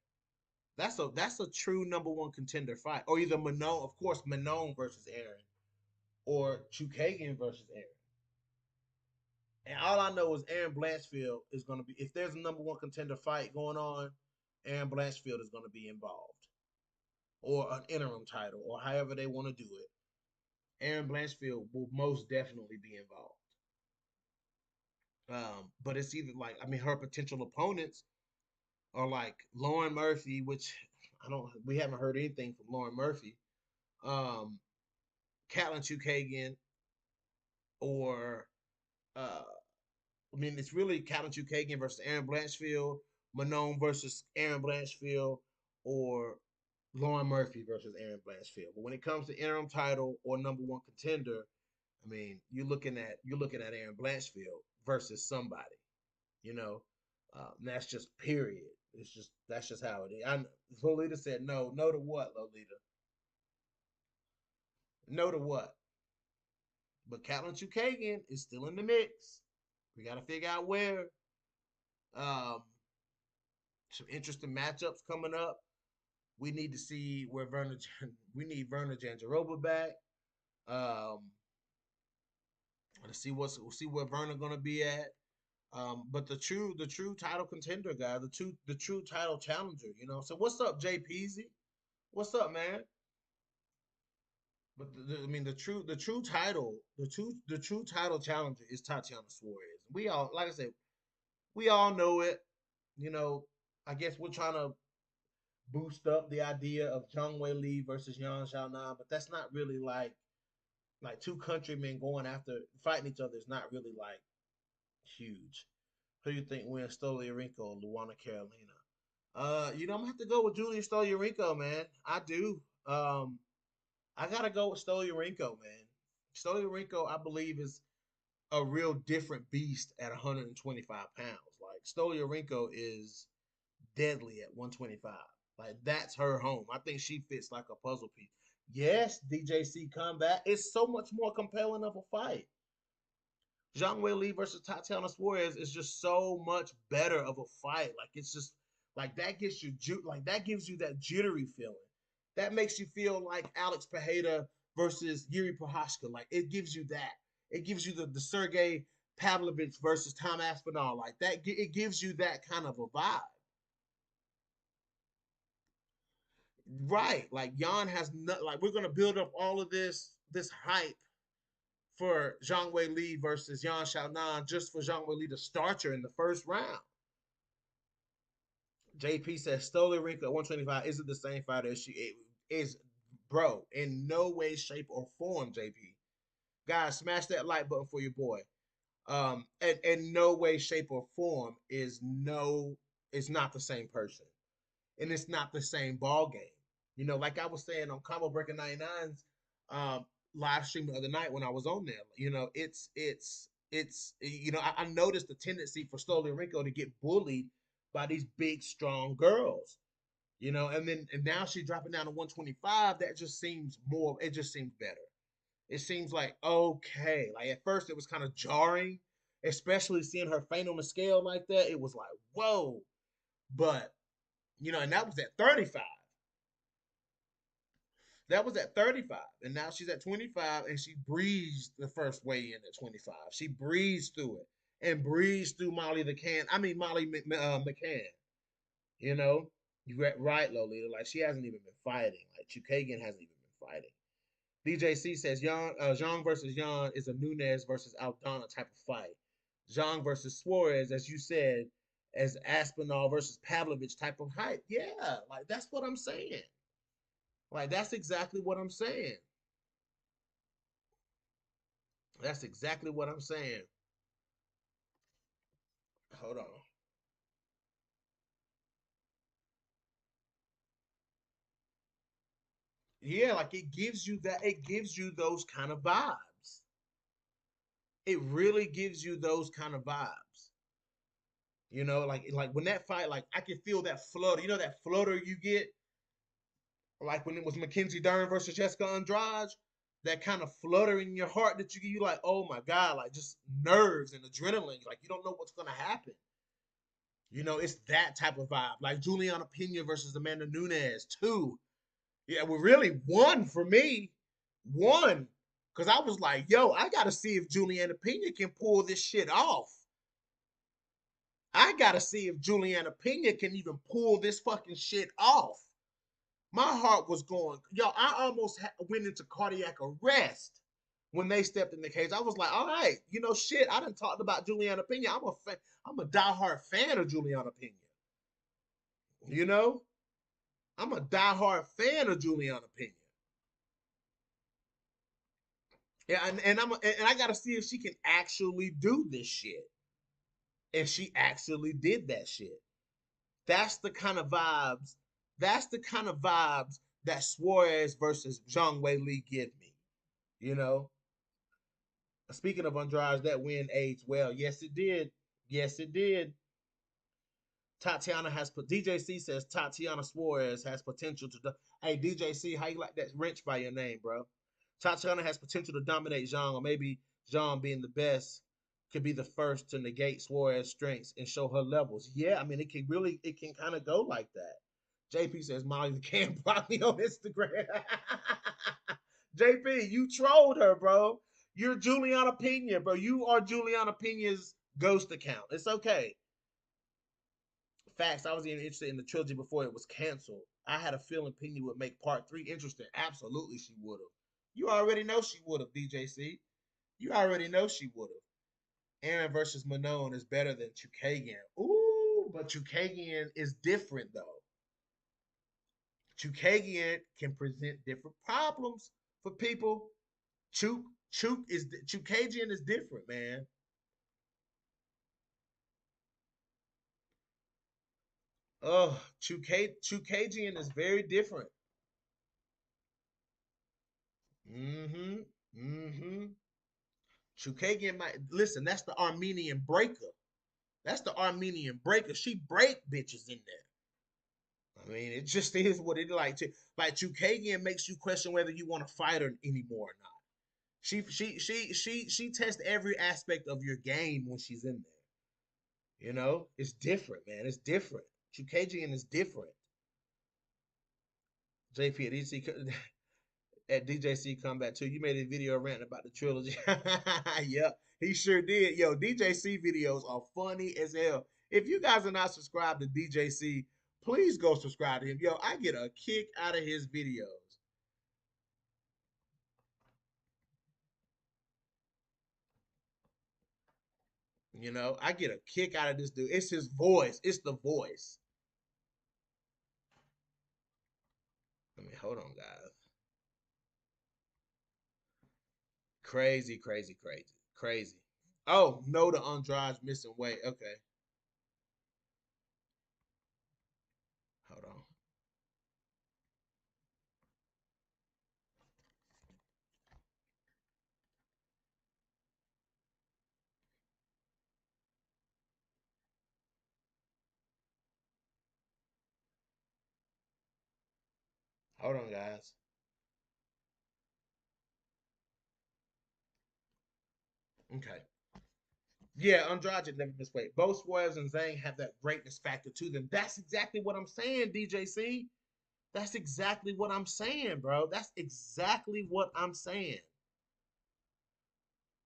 That's a true number one contender fight, or either Manon, of course, Manon versus Aaron, or Chukagian versus Aaron. And all I know is Aaron Blanchfield is going to be, if there's a number one contender fight going on, Aaron Blanchfield is going to be involved, or an interim title, or however they want to do it. Aaron Blanchfield will most definitely be involved. But it's either like, I mean, her potential opponents are like Lauren Murphy, which we haven't heard anything from Lauren Murphy, um, Catlin Chukagian, or uh, I mean, it's really Catlin Chukagian versus Aaron Blanchfield, Manon versus Aaron Blanchfield, or Lauren Murphy versus Aaron Blanchfield. But when it comes to interim title or number one contender, I mean, you're looking at Aaron Blanchfield versus somebody, you know. That's just period. That's just how it is. Lolita said no. No to what, Lolita? No to what? But Catlin Chukagian is still in the mix. We got to figure out where. Um, some interesting matchups coming up. We need to see where we need Verna Jandiroba back. Um, we'll see where Verna gonna be at. But the true title contender guy, the true title challenger. So what's up, Jay Peasy? What's up, man? But I mean, the true title challenger is Tatiana Suarez. We all, like I said, we all know it. You know, I guess we're trying to boost up the idea of Zhang Wei Li versus Yan Xiaonan, but that's not really like two countrymen going after fighting each other is not really like huge. Who do you think wins, Stoliarenko or Luana Carolina? I'm gonna have to go with Julian Stoliarenko, man. I do. I gotta go with Stoliarenko, man. Stoliarenko, I believe, is a real different beast at 125 pounds. Like Stoliarenko is deadly at 125. Like that's her home. I think she fits like a puzzle piece. Yes, DJC combat is so much more compelling of a fight. Zhang Wei Li versus Tatiana Suarez is just so much better of a fight. Like it's just like that gets you like that gives you that jittery feeling. That makes you feel like Alex Pereira versus Yuri Prohashka. Like it gives you that. It gives you the Sergey Pavlovich versus Tom Aspinall. Like that. It gives you that kind of a vibe. Right. Like Jan has not like we're gonna build up all of this hype for Zhang Wei Li versus Yan Xiaonan just for Zhang Wei Li to start her in the first round. JP says Stoliarenko at 125 isn't the same fighter as she is, bro. In no way, shape, or form, JP. Guys, smash that like button for your boy. And in no way, shape, or form it's not the same person, and it's not the same ball game. Like I was saying on Combo Breaker 99's live stream the other night when I was on there. I noticed the tendency for Stoliarenko to get bullied by these big, strong girls. And now she's dropping down to 125. That just seems more. It just seems better. It seems like okay. Like at first it was kind of jarring, especially seeing her faint on the scale like that. It was like whoa, but and that was at 35. That was at 35, and now she's at 25, and she breezed the first weigh in at 25. She breezed through it and breezed through Molly McCann. You know, you right, Lolita. Like she hasn't even been fighting. Like Chukagian hasn't even been fighting. DJC says Zhang versus Yan is a Nunez versus Aldana type of fight. Zhang versus Suarez, as you said, as Aspinall versus Pavlovich type of hype. Yeah, like that's what I'm saying. Like that's exactly what I'm saying. That's exactly what I'm saying. Hold on. Yeah, like it gives you those kind of vibes. It really gives you those kind of vibes. Like when that fight, like I can feel that flutter. You know that flutter you get, like when it was Mackenzie Dern versus Jessica Andrade, that kind of flutter in your heart that you like, oh my god, like just nerves and adrenaline. Like you don't know what's gonna happen. It's that type of vibe. Like Juliana Pena versus Amanda Nunes, too. Yeah, well, really one for me. One. Because I was like, yo, I got to see if Juliana Pena can pull this shit off. I got to see if Juliana Pena can even pull this fucking shit off. My heart was going, yo, I almost went into cardiac arrest when they stepped in the cage. I was like, all right, shit, I done talked about Juliana Pena. I'm a diehard fan of Juliana Pena. You know? I'm a diehard fan of Juliana Pena. Yeah, and I gotta see if she can actually do this shit. If she actually did that shit. That's the kind of vibes. That's the kind of vibes that Suarez versus Zhang Wei Li give me. You know. Speaking of Andrade, that win aged well. Yes, it did. Yes, it did. Tatiana has put DJC says Tatiana Suarez has potential to. Hey DJC, how you like that wrench by your name, bro? Tatiana has potential to dominate Jean, or maybe Jean being the best could be the first to negate Suarez's strengths and show her levels. Yeah, I mean it can kind of go like that. JP says Molly the Cam blocked me on Instagram. JP, you trolled her, bro. You're Juliana Pena, bro. You are Juliana Pena's ghost account. It's okay. Facts, I was even interested in the trilogy before it was canceled. I had a feeling Pena would make part three interesting. Absolutely, she would have. You already know she would have, DJC. You already know she would have. Aaron versus Manon is better than Chukagian. Ooh, but Chukagian is different though. Chukagian can present different problems for people. Chukagian is different, man. Oh, Chukagian is very different. Mm-hmm. Mm-hmm. Chukagian might listen. That's the Armenian breaker. That's the Armenian breaker. She break bitches in there. I mean, it just is what it like. Like Chukagian makes you question whether you want to fight her anymore or not. She tests every aspect of your game when she's in there. You know, it's different, man. It's different. Chukagian is different. JP at DJC Combat 2, you made a video ranting about the trilogy. Yep, he sure did. Yo, DJC videos are funny as hell. If you guys are not subscribed to DJC, please go subscribe to him. Yo, I get a kick out of his videos. You know, I get a kick out of this dude. It's his voice. It's the voice. I mean, hold on, guys. Crazy, crazy, crazy, crazy. Oh, no to Andrade's missing weight. Okay, hold on. Hold on, guys. Okay. Yeah, Andrade never missed weight. Both Suarez and Zane have that greatness factor to them. That's exactly what I'm saying, DJC. That's exactly what I'm saying, bro. That's exactly what I'm saying.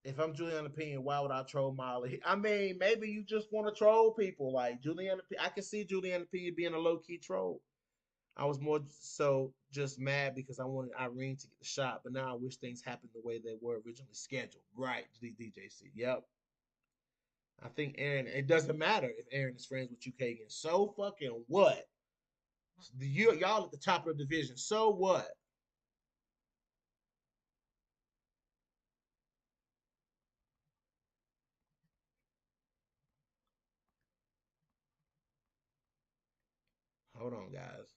If I'm Juliana Pena, why would I troll Molly? I mean, maybe you just want to troll people. Like Juliana, I can see Juliana Pena being a low key troll. I was more so just mad because I wanted Irene to get the shot, but now I wish things happened the way they were originally scheduled. Right, DJC. Yep. I think Aaron. It doesn't matter if Aaron is friends with you, Kagan. So fucking what? Y'all at the top of the division. So what? Hold on, guys.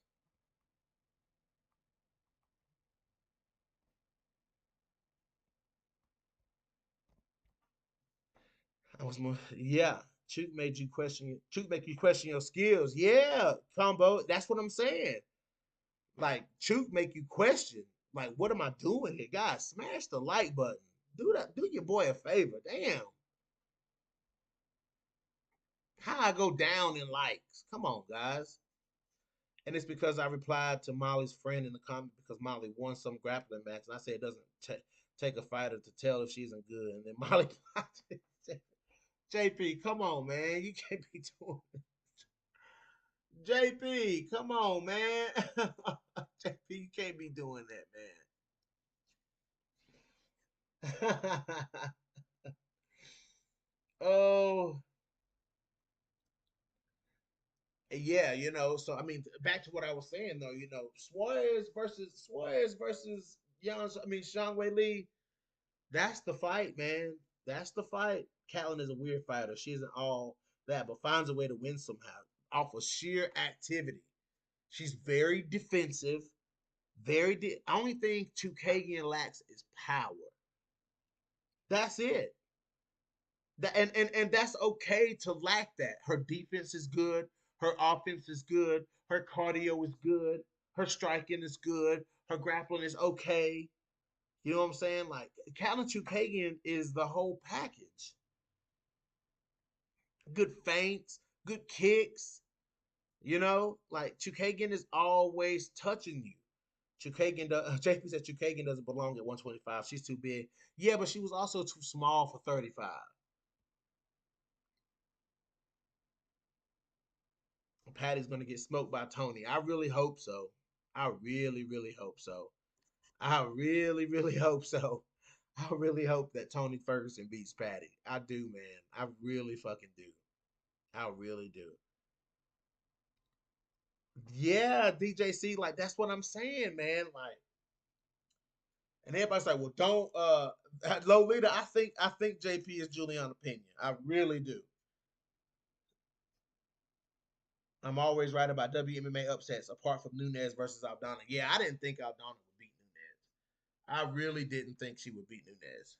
I was more. Yeah. Chook made you question. Chook make you question your skills. Yeah, combo. That's what I'm saying. Like Chook make you question. Like, what am I doing here, guys? Smash the like button. Do that. Do your boy a favor. Damn. How I go down in likes? Come on, guys. And it's because I replied to Molly's friend in the comment because Molly won some grappling match, and I said it doesn't take a fighter to tell if she isn't good. And then Molly, JP, come on, man, you can't be doing. JP, come on, man. JP, you can't be doing that, man. Oh, yeah, you know. So I mean, back to what I was saying though. You know, Suarez versus Young. I mean, Sean Wei Lee. That's the fight, man. That's the fight. Catelyn is a weird fighter. She isn't all that, but finds a way to win somehow off of sheer activity. She's very defensive. Only thing Chukagian lacks is power. That's it. And that's okay to lack that. Her defense is good. Her offense is good. Her cardio is good. Her striking is good. Her grappling is okay. You know what I'm saying? Like Callum Chukagian is the whole package. Good feints, good kicks. You know, like Chukagian is always touching you. Chukagian, JP said Chukagian doesn't belong at 125. She's too big. Yeah, but she was also too small for 35. Patty's gonna get smoked by Tony. I really hope so. I really, really hope so. I really, really hope so. I really hope that Tony Ferguson beats Patty. I do, man. I really fucking do. I really do. Yeah, DJC, like that's what I'm saying, man. Like, and everybody's like, well, don't Lolita, I think JP is Juliana Pena. I really do. I'm always right about WMMA upsets apart from Nunes versus Aldana. Yeah, I didn't think Aldana would beat Nunes. I really didn't think she would beat Nunes.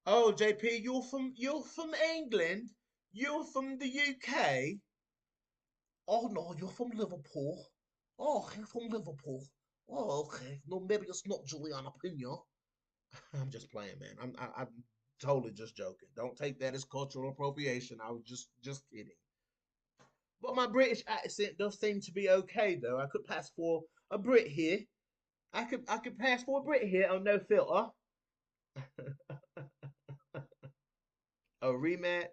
Oh, JP, you're from England. You're from the UK. Oh no, you're from Liverpool. Oh, you're from Liverpool. Oh, okay. No, maybe it's not Juliana Pena. I'm just playing, man. I'm totally just joking. Don't take that as cultural appropriation. I was just kidding. But my British accent does seem to be okay, though. I could pass for a Brit here. I could pass for a Brit here on no filter. A rematch.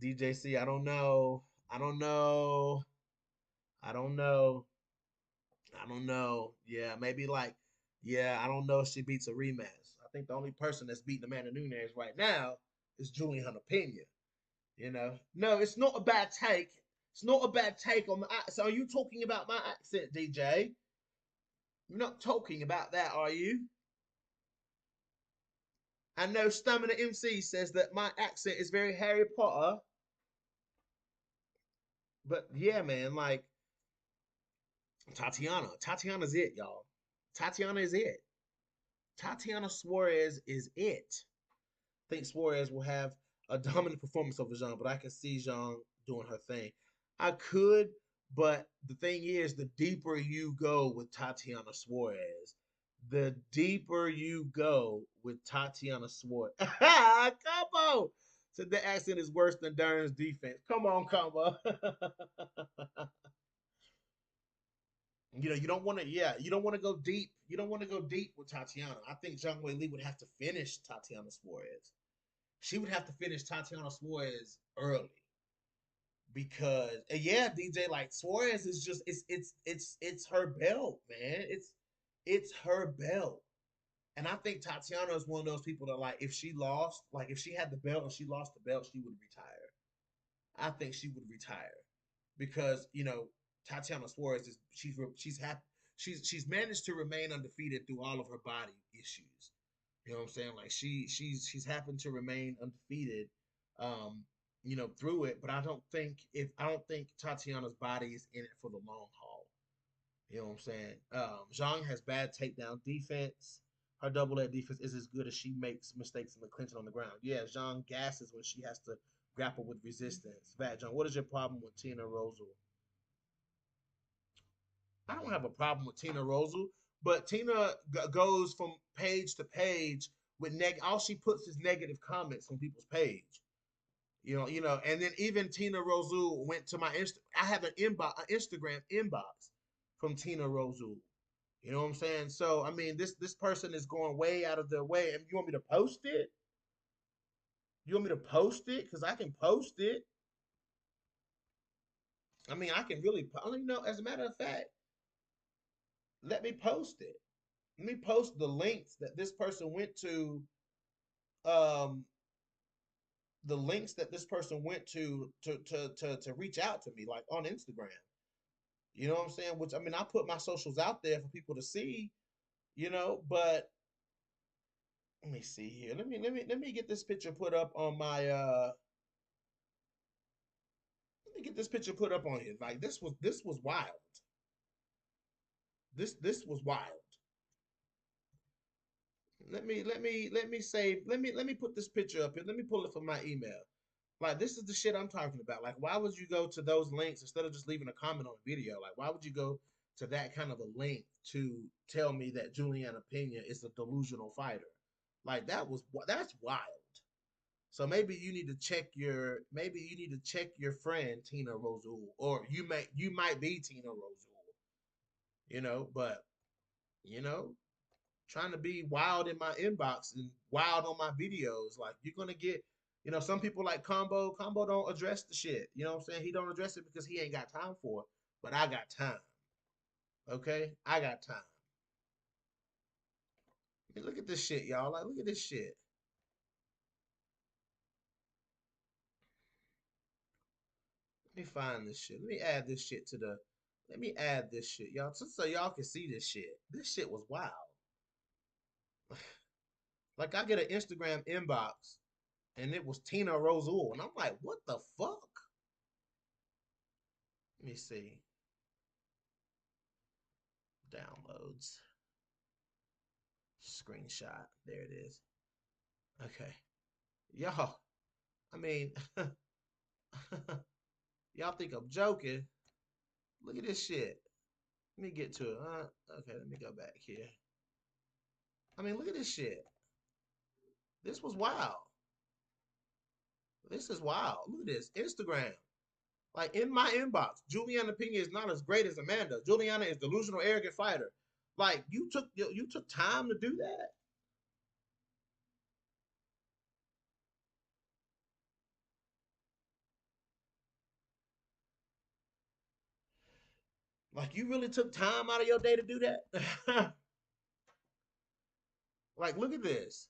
DJC, I don't know. I don't know. I don't know. I don't know. Yeah, maybe like, yeah, I don't know if she beats a rematch. I think the only person that's beating Amanda Nunes right now is Julian Hunter Pena. No, it's not a bad take. It's not a bad take on my accent. Are you talking about my accent, DJ? You're not talking about that, are you? I know Stamina MC says that my accent is very Harry Potter, but yeah, man, like Tatiana's it, y'all. Tatiana is it. Tatiana Suarez is it. I think Suarez will have a dominant performance over Zhang, but I can see Zhang doing her thing. I could, but the thing is, the deeper you go with Tatiana Suarez, the deeper you go with Tatiana Suarez. Combo! So the accent is worse than Dern's defense. Come on, Combo. You don't want to, yeah, you don't want to go deep. You don't want to go deep with Tatiana. I think Zhang Wei Li would have to finish Tatiana Suarez. She would have to finish Tatiana Suarez early because yeah, DJ, like Suarez is just it's her belt, man. It's her belt. And I think Tatiana is one of those people that like if she lost, like if she had the belt and she lost the belt, she would retire. I think she would retire because Tatiana Suarez is she's happy she's managed to remain undefeated through all of her body issues. You know what I'm saying? Like she's happened to remain undefeated, um, through it. But I don't think Tatiana's body is in it for the long haul. You know what I'm saying? Zhang has bad takedown defense. Her double leg defense is as good as she makes mistakes in the clinch on the ground. Yeah, Zhang gasses when she has to grapple with resistance. Fat John, what is your problem with Tina Rosal? I don't have a problem with Tina Rosal, but Tina goes from page to page with all she puts is negative comments on people's page. And then even Tina Rosal went to my I have an Instagram inbox from Tina Rosal. You know what I'm saying? So I mean, this person is going way out of their way. And you want me to post it? You want me to post it? Because I can post it. I mean, I can really, as a matter of fact, let me post it. Let me post the links that this person went to, um, the links that this person went to reach out to me, like on Instagram. You know what I'm saying? Which I mean, I put my socials out there for people to see, but let me see here. Let me get this picture put up on my let me get this picture put up on here. Like this was wild. This was wild. Let me put this picture up here. Let me pull it from my email. Like this is the shit I'm talking about. Like why would you go to those links instead of just leaving a comment on a video? Like why would you go to that kind of a link to tell me that Juliana Pena is a delusional fighter? Like that's wild. So maybe you need to check your friend Tina Rosul, or you might be Tina Rosul, but you know, trying to be wild in my inbox and wild on my videos. Like you're gonna get, some people like Combo. Combo don't address the shit. You know what I'm saying? He don't address it because he ain't got time for it. But I got time. Okay, I got time. I mean, look at this shit, y'all. Like, look at this shit. Let me find this shit. Let me add this shit to the. Let me add this shit, y'all, just so y'all can see this shit. This shit was wild. Like, I get an Instagram inbox, and it was Tina Rosul, and I'm like, what the fuck? Let me see. Downloads. Screenshot. There it is. Okay. Y'all, I mean, y'all think I'm joking. Look at this shit. Let me get to it. Okay, let me go back here. I mean, look at this shit. This was wild. This is wild. Look at this. Instagram. Like in my inbox, Juliana Pena is not as great as Amanda. Juliana is delusional, arrogant fighter. Like you took time to do that. Like you really took time out of your day to do that. Like look at this.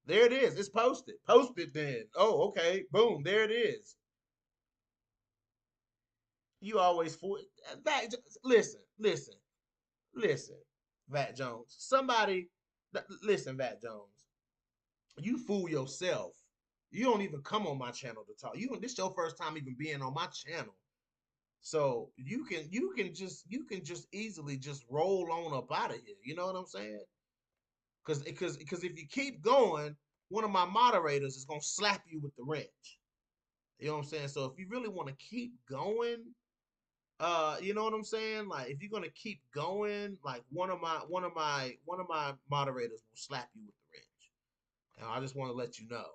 There it is. It's posted. Posted then. Oh, okay. Boom. There it is. You always fool. That listen, listen, listen. Vat Jones. Somebody listen, Vat Jones. You fool yourself. You don't even come on my channel to talk. This your first time even being on my channel. So you can just easily just roll on up out of here. You know what I'm saying? Because if you keep going, one of my moderators is gonna slap you with the wrench. You know what I'm saying? So if you really want to keep going, you know what I'm saying? Like if you're gonna keep going, like one of my moderators will slap you with the wrench. And I just want to let you know.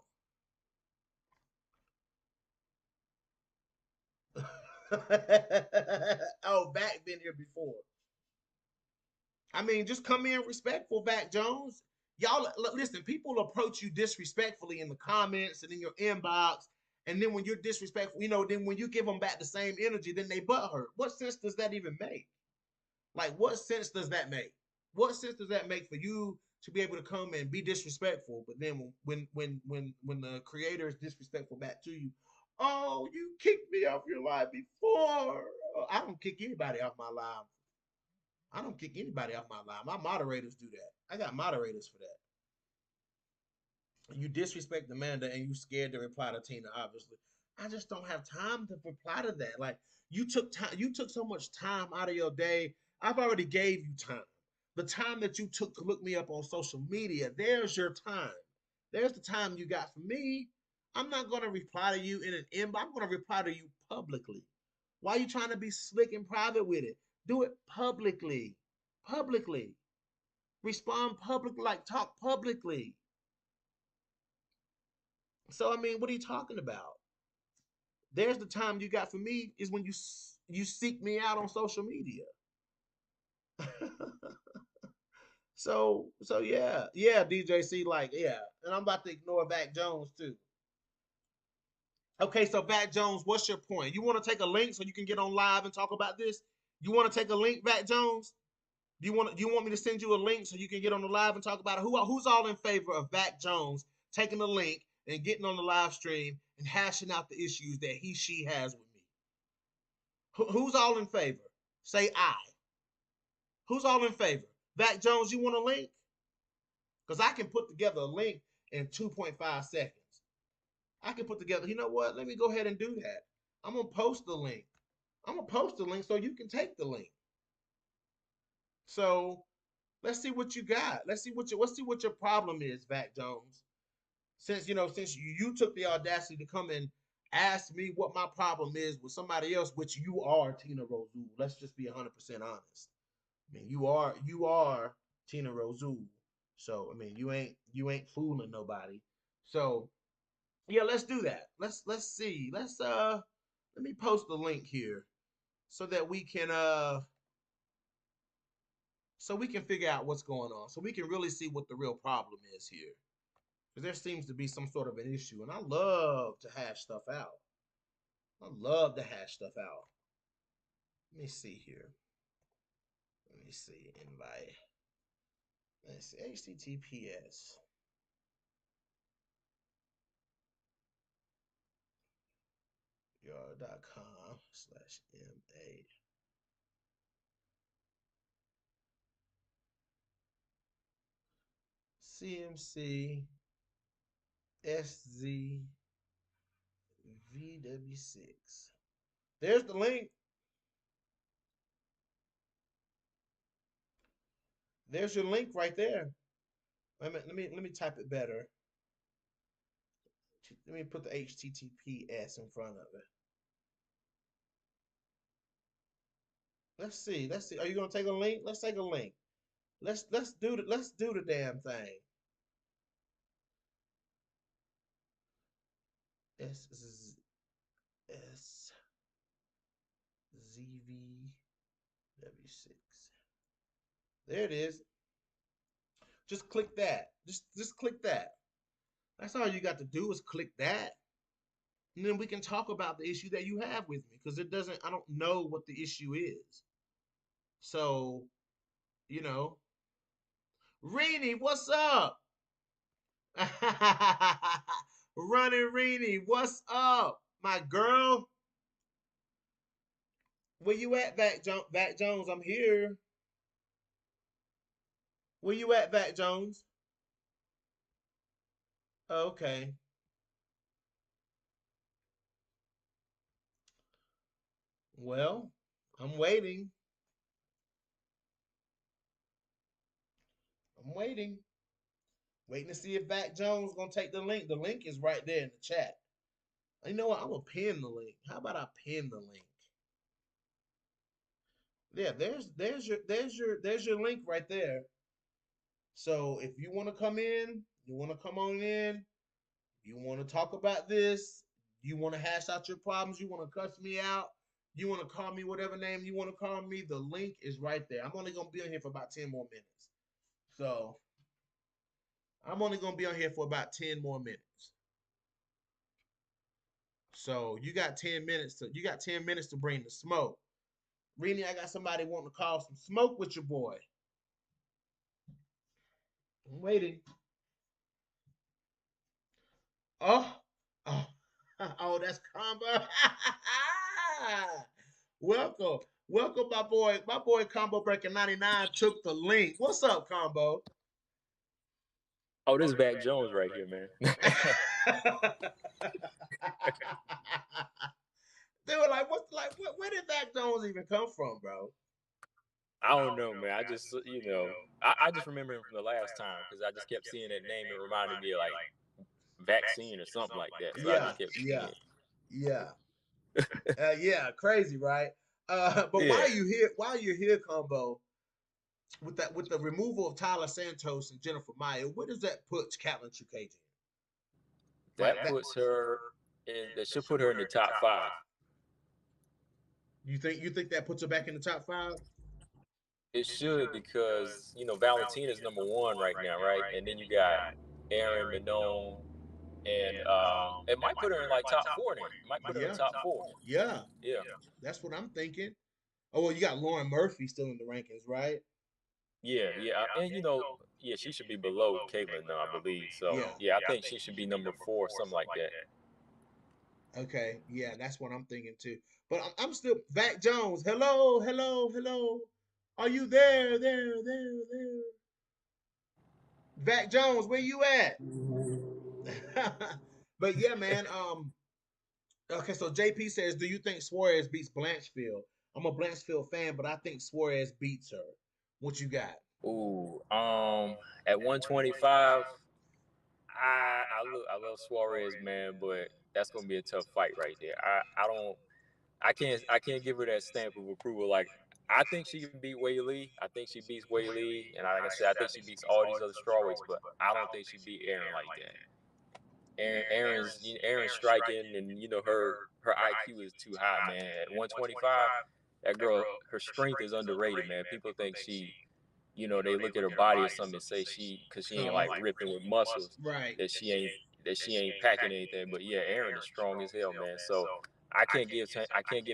Oh, back been here before. I mean, just come in respectful, Back Jones. Y'all listen. People approach you disrespectfully in the comments and in your inbox, and then when you're disrespectful, then when you give them back the same energy, then they butt hurt. What sense does that even make? Like, what sense does that make? What sense does that make for you to be able to come and be disrespectful, but then when the creator is disrespectful back to you, oh, you kicked me off your live before. I don't kick anybody off my live. I don't kick anybody off my live. My moderators do that. I got moderators for that. You disrespect Amanda and you scared to reply to Tina, obviously. I just don't have time to reply to that. Like you took time, you took so much time out of your day. I've already gave you time. The time that you took to look me up on social media, there's your time. There's the time you got for me. I'm not gonna reply to you in an inbox. I'm gonna reply to you publicly. Why are you trying to be slick and private with it? Do it publicly. Publicly. Respond publicly, like talk publicly. So I mean, what are you talking about? There's the time you got for me is when you seek me out on social media. So yeah, yeah, DJC, like yeah, and I'm about to ignore Back Jones too. Okay, so Back Jones, what's your point? You want to take a link so you can get on live and talk about this? You want to take a link, Back Jones? Do you want me to send you a link so you can get on the live and talk about it? Who's all in favor of Back Jones taking the link and getting on the live stream and hashing out the issues that she has with me? Who's all in favor? Say I. Who's all in favor? Back Jones, you want a link? Because I can put together a link in 2.5 seconds. I can put together, you know what? Let me go ahead and do that. I'm going to post the link. I'm going to post the link so you can take the link. So let's see what you got. Let's see what your problem is, Back Jones. Since you took the audacity to come and ask me what my problem is with somebody else, which you are, Tina Rosul. Let's just be 100% honest. I mean, you are Tina Rosul. So I mean, you ain't fooling nobody. So yeah, let's do that. Let's see. Let me post the link here so that we can figure out what's going on. So we can really see what the real problem is here. Because there seems to be some sort of an issue, and I love to hash stuff out. I love to hash stuff out. Let me see here. Let me see. Invite. Let's see. HTTPS. Yard.com/MA. CMC SZVW6. There's the link. There's your link right there. Let me type it better. Let me put the HTTPS in front of it. Let's see. Let's see. Are you gonna take a link? Let's take a link. Let's do the damn thing. SZVW6. There it is. Just click that. Just click that. That's all you got to do is click that. And then we can talk about the issue that you have with me because I don't know what the issue is. So, you know, Reenie, what's up? Running Reenie, what's up, my girl? Where you at, Vac Jones? I'm here. Where you at, Vac Jones? Okay. Well, I'm waiting. I'm waiting. Waiting to see if Vac Jones gonna take the link. The link is right there in the chat. You know what? I'm gonna pin the link. How about I pin the link? Yeah, there's your link right there. So if you want to come in, you want to come on in, you want to talk about this, you want to hash out your problems, you want to cuss me out, you want to call me whatever name you want to call me, the link is right there. I'm only gonna be on here for about 10 more minutes. So I'm only gonna be on here for about 10 more minutes. So you got 10 minutes to bring the smoke. Really, I got somebody wanting to call some smoke with your boy. I'm waiting. Oh, oh, oh, that's Combo. Welcome. Welcome, my boy. My boy Combo Breaker 99 took the link. What's up, Combo? Oh, this is Vac Jones right here, man. They were like, where did Vac Jones even come from, bro? I don't know, man. I just, I just remember him from the last time because I just kept seeing that name. It reminded me of like vaccine or something like that. So I Yeah, just kept seeing yeah, it. yeah. Yeah, crazy, right? But Yeah, while you're here, Combo, with the removal of Tyler Santos and Jennifer Maya, where does that put Catelyn Chukagian? Like that that, puts her in. That should put her in the top five. you think that puts her back in the top five? It should because Valentina's #1 right now, right? And then you got Aaron Minon, and it might put her in like top four. Then it might put her in Yeah, top four. yeah, Yeah. that's what I'm thinking. Oh well, you got Lauren Murphy still in the rankings, right? Yeah, yeah, and yeah, she should be below Caitlyn now, I believe. So Yeah. yeah, I think she should be #4, something like that. Okay, yeah, that's what I'm thinking too. But I'm still Vac Jones. Hello, hello, hello. Are you there? There. Vac Jones, where you at? But yeah, man. Okay, so JP says, do you think Suarez beats Blanchfield? I'm a Blanchfield fan, but I think Suarez beats her. What you got? Ooh, at 125, I love Suarez, man, but that's gonna be a tough fight right there. I can't give her that stamp of approval. Like I think she can beat Wei Lee. I think she beats Wei Lee, and like I said, I think she beats all these other strawweights, but I don't think she beat Aaron like that. Aaron's striking, and her IQ is too high, man. At 125, that girl, her strength is underrated, man. People think they look at her body or something and say because she ain't like ripping with muscles, Right. that she ain't packing anything. But yeah, Aaron is strong as hell, man. So I can't give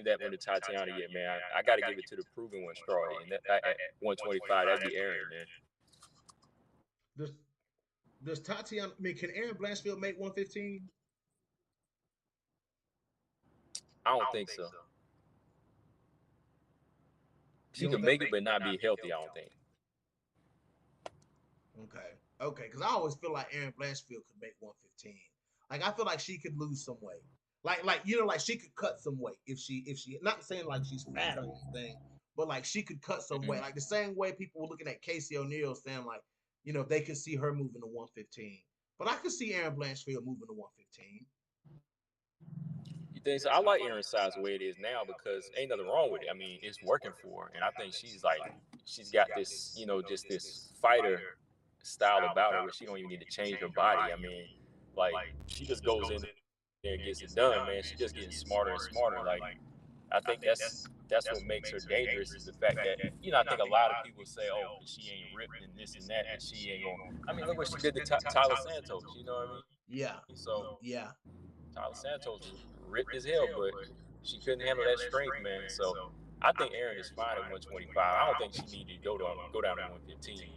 that one to Tatiana yet, man. I got to give it to the proven one, Strawweight, and that at 125, that'd be Aaron, man. Does does Tatiana? I mean, can Aaron Blanchfield make 115? I don't think so. You She don't could think? make it, but not be healthy. I don't think. Okay, okay, because I always feel like Aaron Blanchfield could make 115. Like I feel like she could lose some weight. Like like she could cut some weight if she not saying like she's fat or anything, but like she could cut some weight. Mm-hmm. Like the same way people were looking at Casey O'Neill saying like, they could see her moving to 115. But I could see Aaron Blanchfield moving to 115. You think so? I like Aaron's size the way it is now because ain't nothing wrong with it. I mean, it's working for her, and I think she's got this, just this fighter style about her where she don't even need to change her body. I mean, like she just goes in there and gets it done, man. She just getting smarter and smarter. Like I think that's what makes her dangerous is the fact that I think a lot of people say, oh, because she ain't ripped and this and that she ain't going. I mean, look what she did to Tyler Santos. You know what I mean? Yeah, So yeah. Tyler Santos was ripped as hell, but she couldn't handle that strength, man. So I think Aaron is fine at 125. I don't think she needed to go down to 115,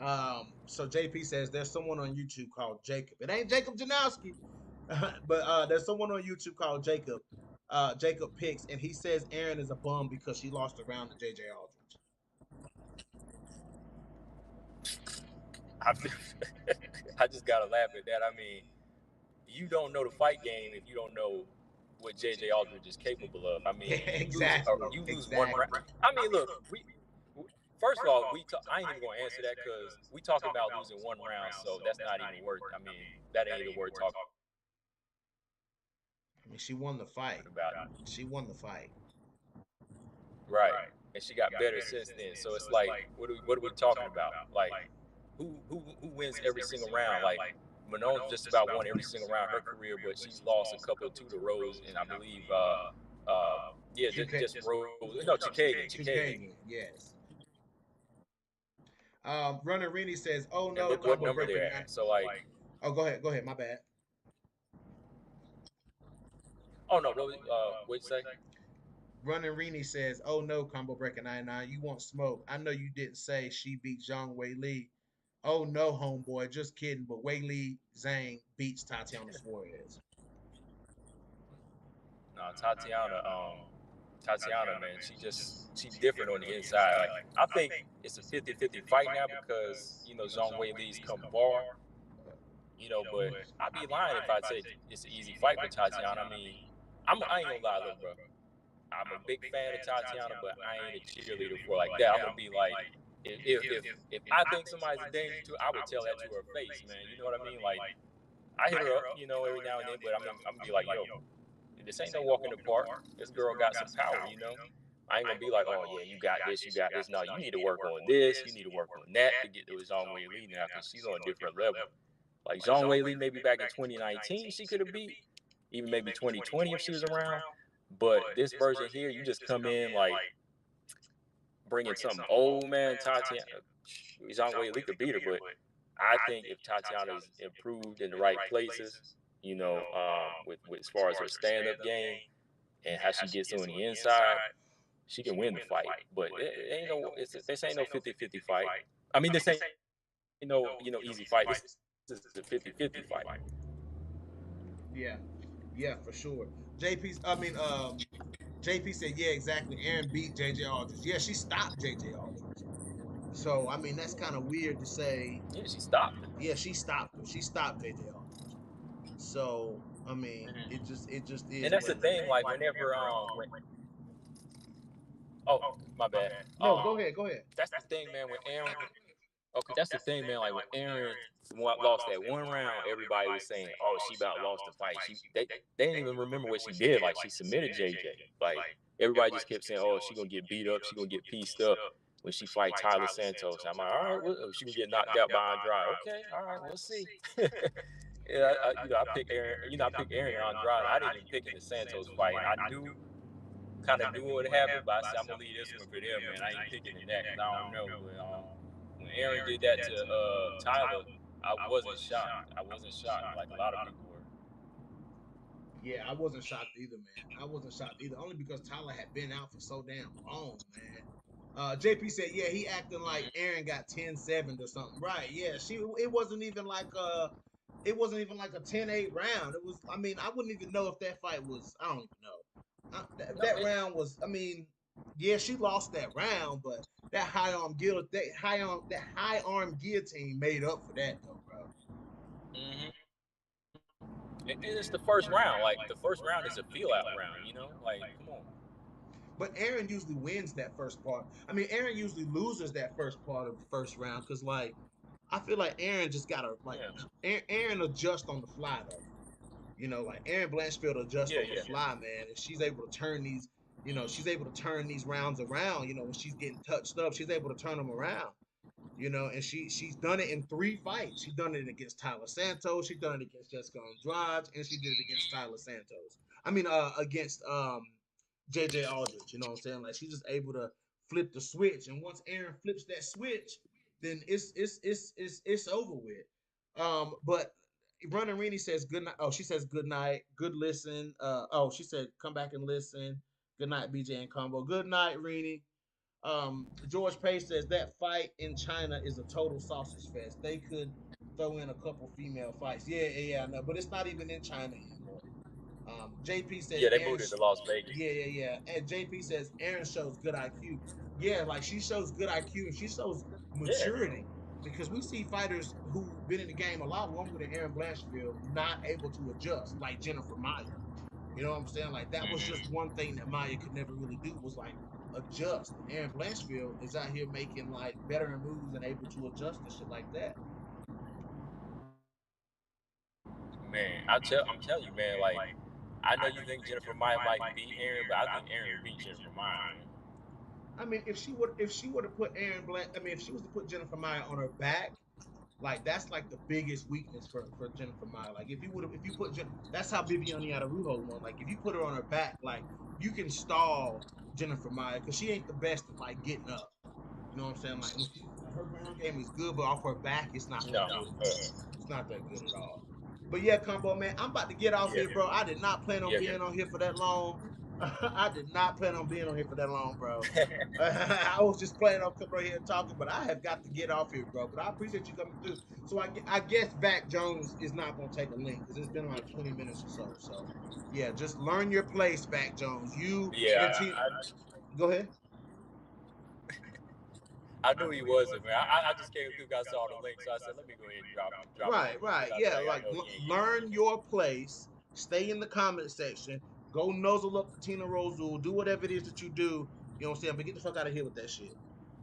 man. So JP says there's someone on YouTube called Jacob. It ain't Jacob Janowski, but there's someone on YouTube called Jacob. Jacob Picks, and he says Aaron is a bum because she lost a round to JJ Aldridge. I just gotta laugh at that. I mean, you don't know the fight game if you don't know what JJ Aldridge is capable of. I mean, Exactly. You lose one round. I mean, look, first of all, I ain't even gonna answer that because we talking about losing one round, so that's not even worth. I mean, that ain't even worth talking I mean, she won the fight. about. She won the fight. Right, and she got better since then. So it's like, what are we talking about? Like, who wins every single round? Like, Manone's just about won every single round of her career, but she's lost a couple of to the Rose, and I believe, yeah, just Rose. No, Chookagian. Yes. Runner Rennie says, "Oh And no, look what combo number breaker." they're at. So like, Oh, go ahead. Go ahead. My bad. oh no, what'd you say? Running Rennie says, "Oh no, combo breaker 99. You want smoke? I know you didn't say she beat Zhang Wei Li. Oh no, homeboy, just kidding. But Wei Li Zhang beats Tatiana Suarez." No, Tatiana, man, she's different on the inside. Like, I think it's a 50-50 fight now because Zhang Wei Li's come far. But I'd be lying if I'd say it's an easy fight for Tatiana. I mean, I ain't gonna lie, look, bro. I'm a big fan of Tatiana, but I ain't a cheerleader for like that. I'm gonna be like, if I think somebody's a danger to her, I would tell that to her face, man. You know what I mean? Like, I hit her up, every now and then, but I'm gonna be like, yo, this ain't no walk in the park. This girl got some power. I ain't gonna be like, oh yeah, you got this, you got this. No, you need to work on this, you need to work on that to get to Zhang Wei Li now, because she's on a different level. Like Zhang Wei Li, maybe back in 2019, she could have beat, even maybe 2020 if she was around. But this version here, you just come in like bringing something old, man. Tatiana, Zhang Wei Li could beat her, but I think if Tatiana is improved in the right places, with as far as her stand-up game and how she gets on the inside, she can win the fight. But this ain't no 50-50 fight. I mean, this ain't no easy fight. This is a 50-50 fight. Yeah, yeah, for sure. JP said, yeah, exactly. Aaron beat JJ Aldridge. Yeah, she stopped JJ Aldridge. So I mean, that's kind of weird to say. Yeah, she stopped her. Yeah, she stopped him. She stopped JJ Aldridge. So I mean, it just is. And that's the thing. Like whenever oh, my bad. No, go ahead, go ahead. That's the thing, man. When Aaron, okay, that's the thing, man. Like when Aaron lost that one round, everybody was saying, "Oh, she about lost the fight." They didn't even remember what she did. Like she submitted JJ. Like everybody just kept saying, "Oh, she gonna get beat up. She gonna get pieced up when she fight Tyler Santos." I'm like, all right, well, she gonna get knocked out by Andrade. Okay, all right, we'll see. Yeah, I picked Aaron. I picked Aaron Andrade. I didn't even pick in the Santos fight. I kind of knew what would happen, but I said I'm gonna leave this one for them, man. I ain't picking in that because I don't know. But when Aaron did that to Tyler, I wasn't shocked. I wasn't shocked like a lot of people were. Yeah, I wasn't shocked either, man. I wasn't shocked either, only because Tyler had been out for so damn long, man. JP said, yeah, he acting like Mm-hmm. Aaron got 10-7 or something. Right. Yeah, it wasn't even like a 10-8 round. It was, I mean, I wouldn't even know if that fight was, I don't even know. No, That round was, I mean, yeah, she lost that round, but that high arm guillotine made up for that though, bro. mm-hmm. And it's the first round. Like the first round is a feel out round. You know, like come on. But Aaron usually wins that first part. I mean, Aaron usually loses that first part of the first round because, like, I feel like Aaron just gotta like Yeah, Aaron adjust on the fly though. You know, like Aaron Blanchfield adjust yeah, on the yeah. fly, man. And she's able to turn these, she's able to turn these rounds around. You know, when she's getting touched up, she's able to turn them around. You know, and she's done it in 3 fights. She's done it against Tyler Santos. She's done it against Jessica Andrade, and she did it against Tyler Santos. I mean, against JJ Aldrich. You know what I'm saying? Like she's just able to flip the switch, and once Aaron flips that switch, then it's over with. But Running Rini says good night. Oh, she says good night. Good listen. She said come back and listen. Good night, BJ and Combo. Good night, Rini. George Page says that fight in China is a total sausage fest. They could throw in a couple female fights. Yeah, I know, but it's not even in China anymore. JP says Yeah, they Aaron. moved it to Las Vegas. Yeah. And JP says Aaron shows good IQ. Yeah, like she shows good IQ and she shows Yeah. maturity because we see fighters who've been in the game a lot longer than Aaron Blanchfield not able to adjust, like Jennifer Maia. You know what I'm saying? Like that was just Mm-hmm. one thing that Maya could never really do was like adjust. And Aaron Blanchfield is out here making like veteran moves and able to adjust and shit like that. Man, I'm telling you, man. Like, I know you think Jennifer Maya might beat Aaron, but I think Aaron will beat Jennifer Maya, man. I mean, if she would have put if she was to put Jennifer Maya on her back, like that's like the biggest weakness for Jennifer Maya. Like if you put that's how Bibiani Araujo won. Like if you put her on her back, like you can stall Jennifer Maya because she ain't the best at like getting up. You know what I'm saying? Like when her ground game is good, but off her back, it's not that No. good. It's not that good at all. But yeah, Combo man, I'm about to get off Yeah. here, bro. I did not plan on Yeah, being on here for that long. I did not plan on being on here for that long, bro. I was just planning on coming right here and talking, but I have got to get off here, bro. But I appreciate you coming through. So I guess Back Jones is not going to take a link because it's been like 20 minutes or so. So yeah, just learn your place, Back Jones. You and yeah. T. Go ahead. I knew he wasn't, man. I just came through, I saw the link, so I said, let me go ahead and drop it on Right, you because right. I Yeah, said I like know he ain't here. learn your place. Stay in the comment section. Go nuzzle up to Tina Rosul. Do whatever it is that you do. You know what I'm saying? But get the fuck out of here with that shit.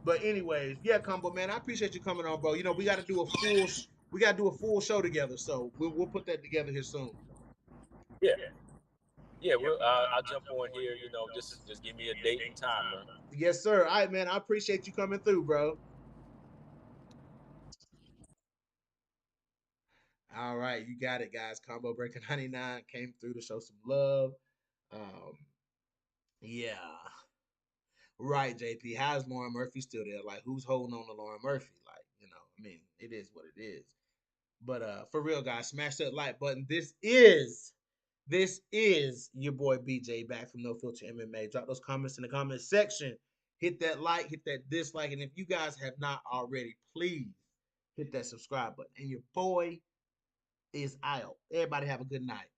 But anyways, yeah, Combo man, I appreciate you coming on, bro. You know we got to do a full show together. So we'll put that together here soon. Yeah, yeah. I'll jump on here. You know, just give me a date and time, man. Yes, sir. All right, man. I appreciate you coming through, bro. All right, you got it, guys. Combo Breaker 99 came through to show some love. Um, yeah. Right, JP. How's Lauren Murphy still there? Like, who's holding on to Lauren Murphy? Like, I mean, it is what it is. But for real, guys, smash that like button. This is your boy BJ back from No Filter MMA. Drop those comments in the comment section. Hit that like, hit that dislike, and if you guys have not already, please hit that subscribe button. And your boy is out. Everybody have a good night.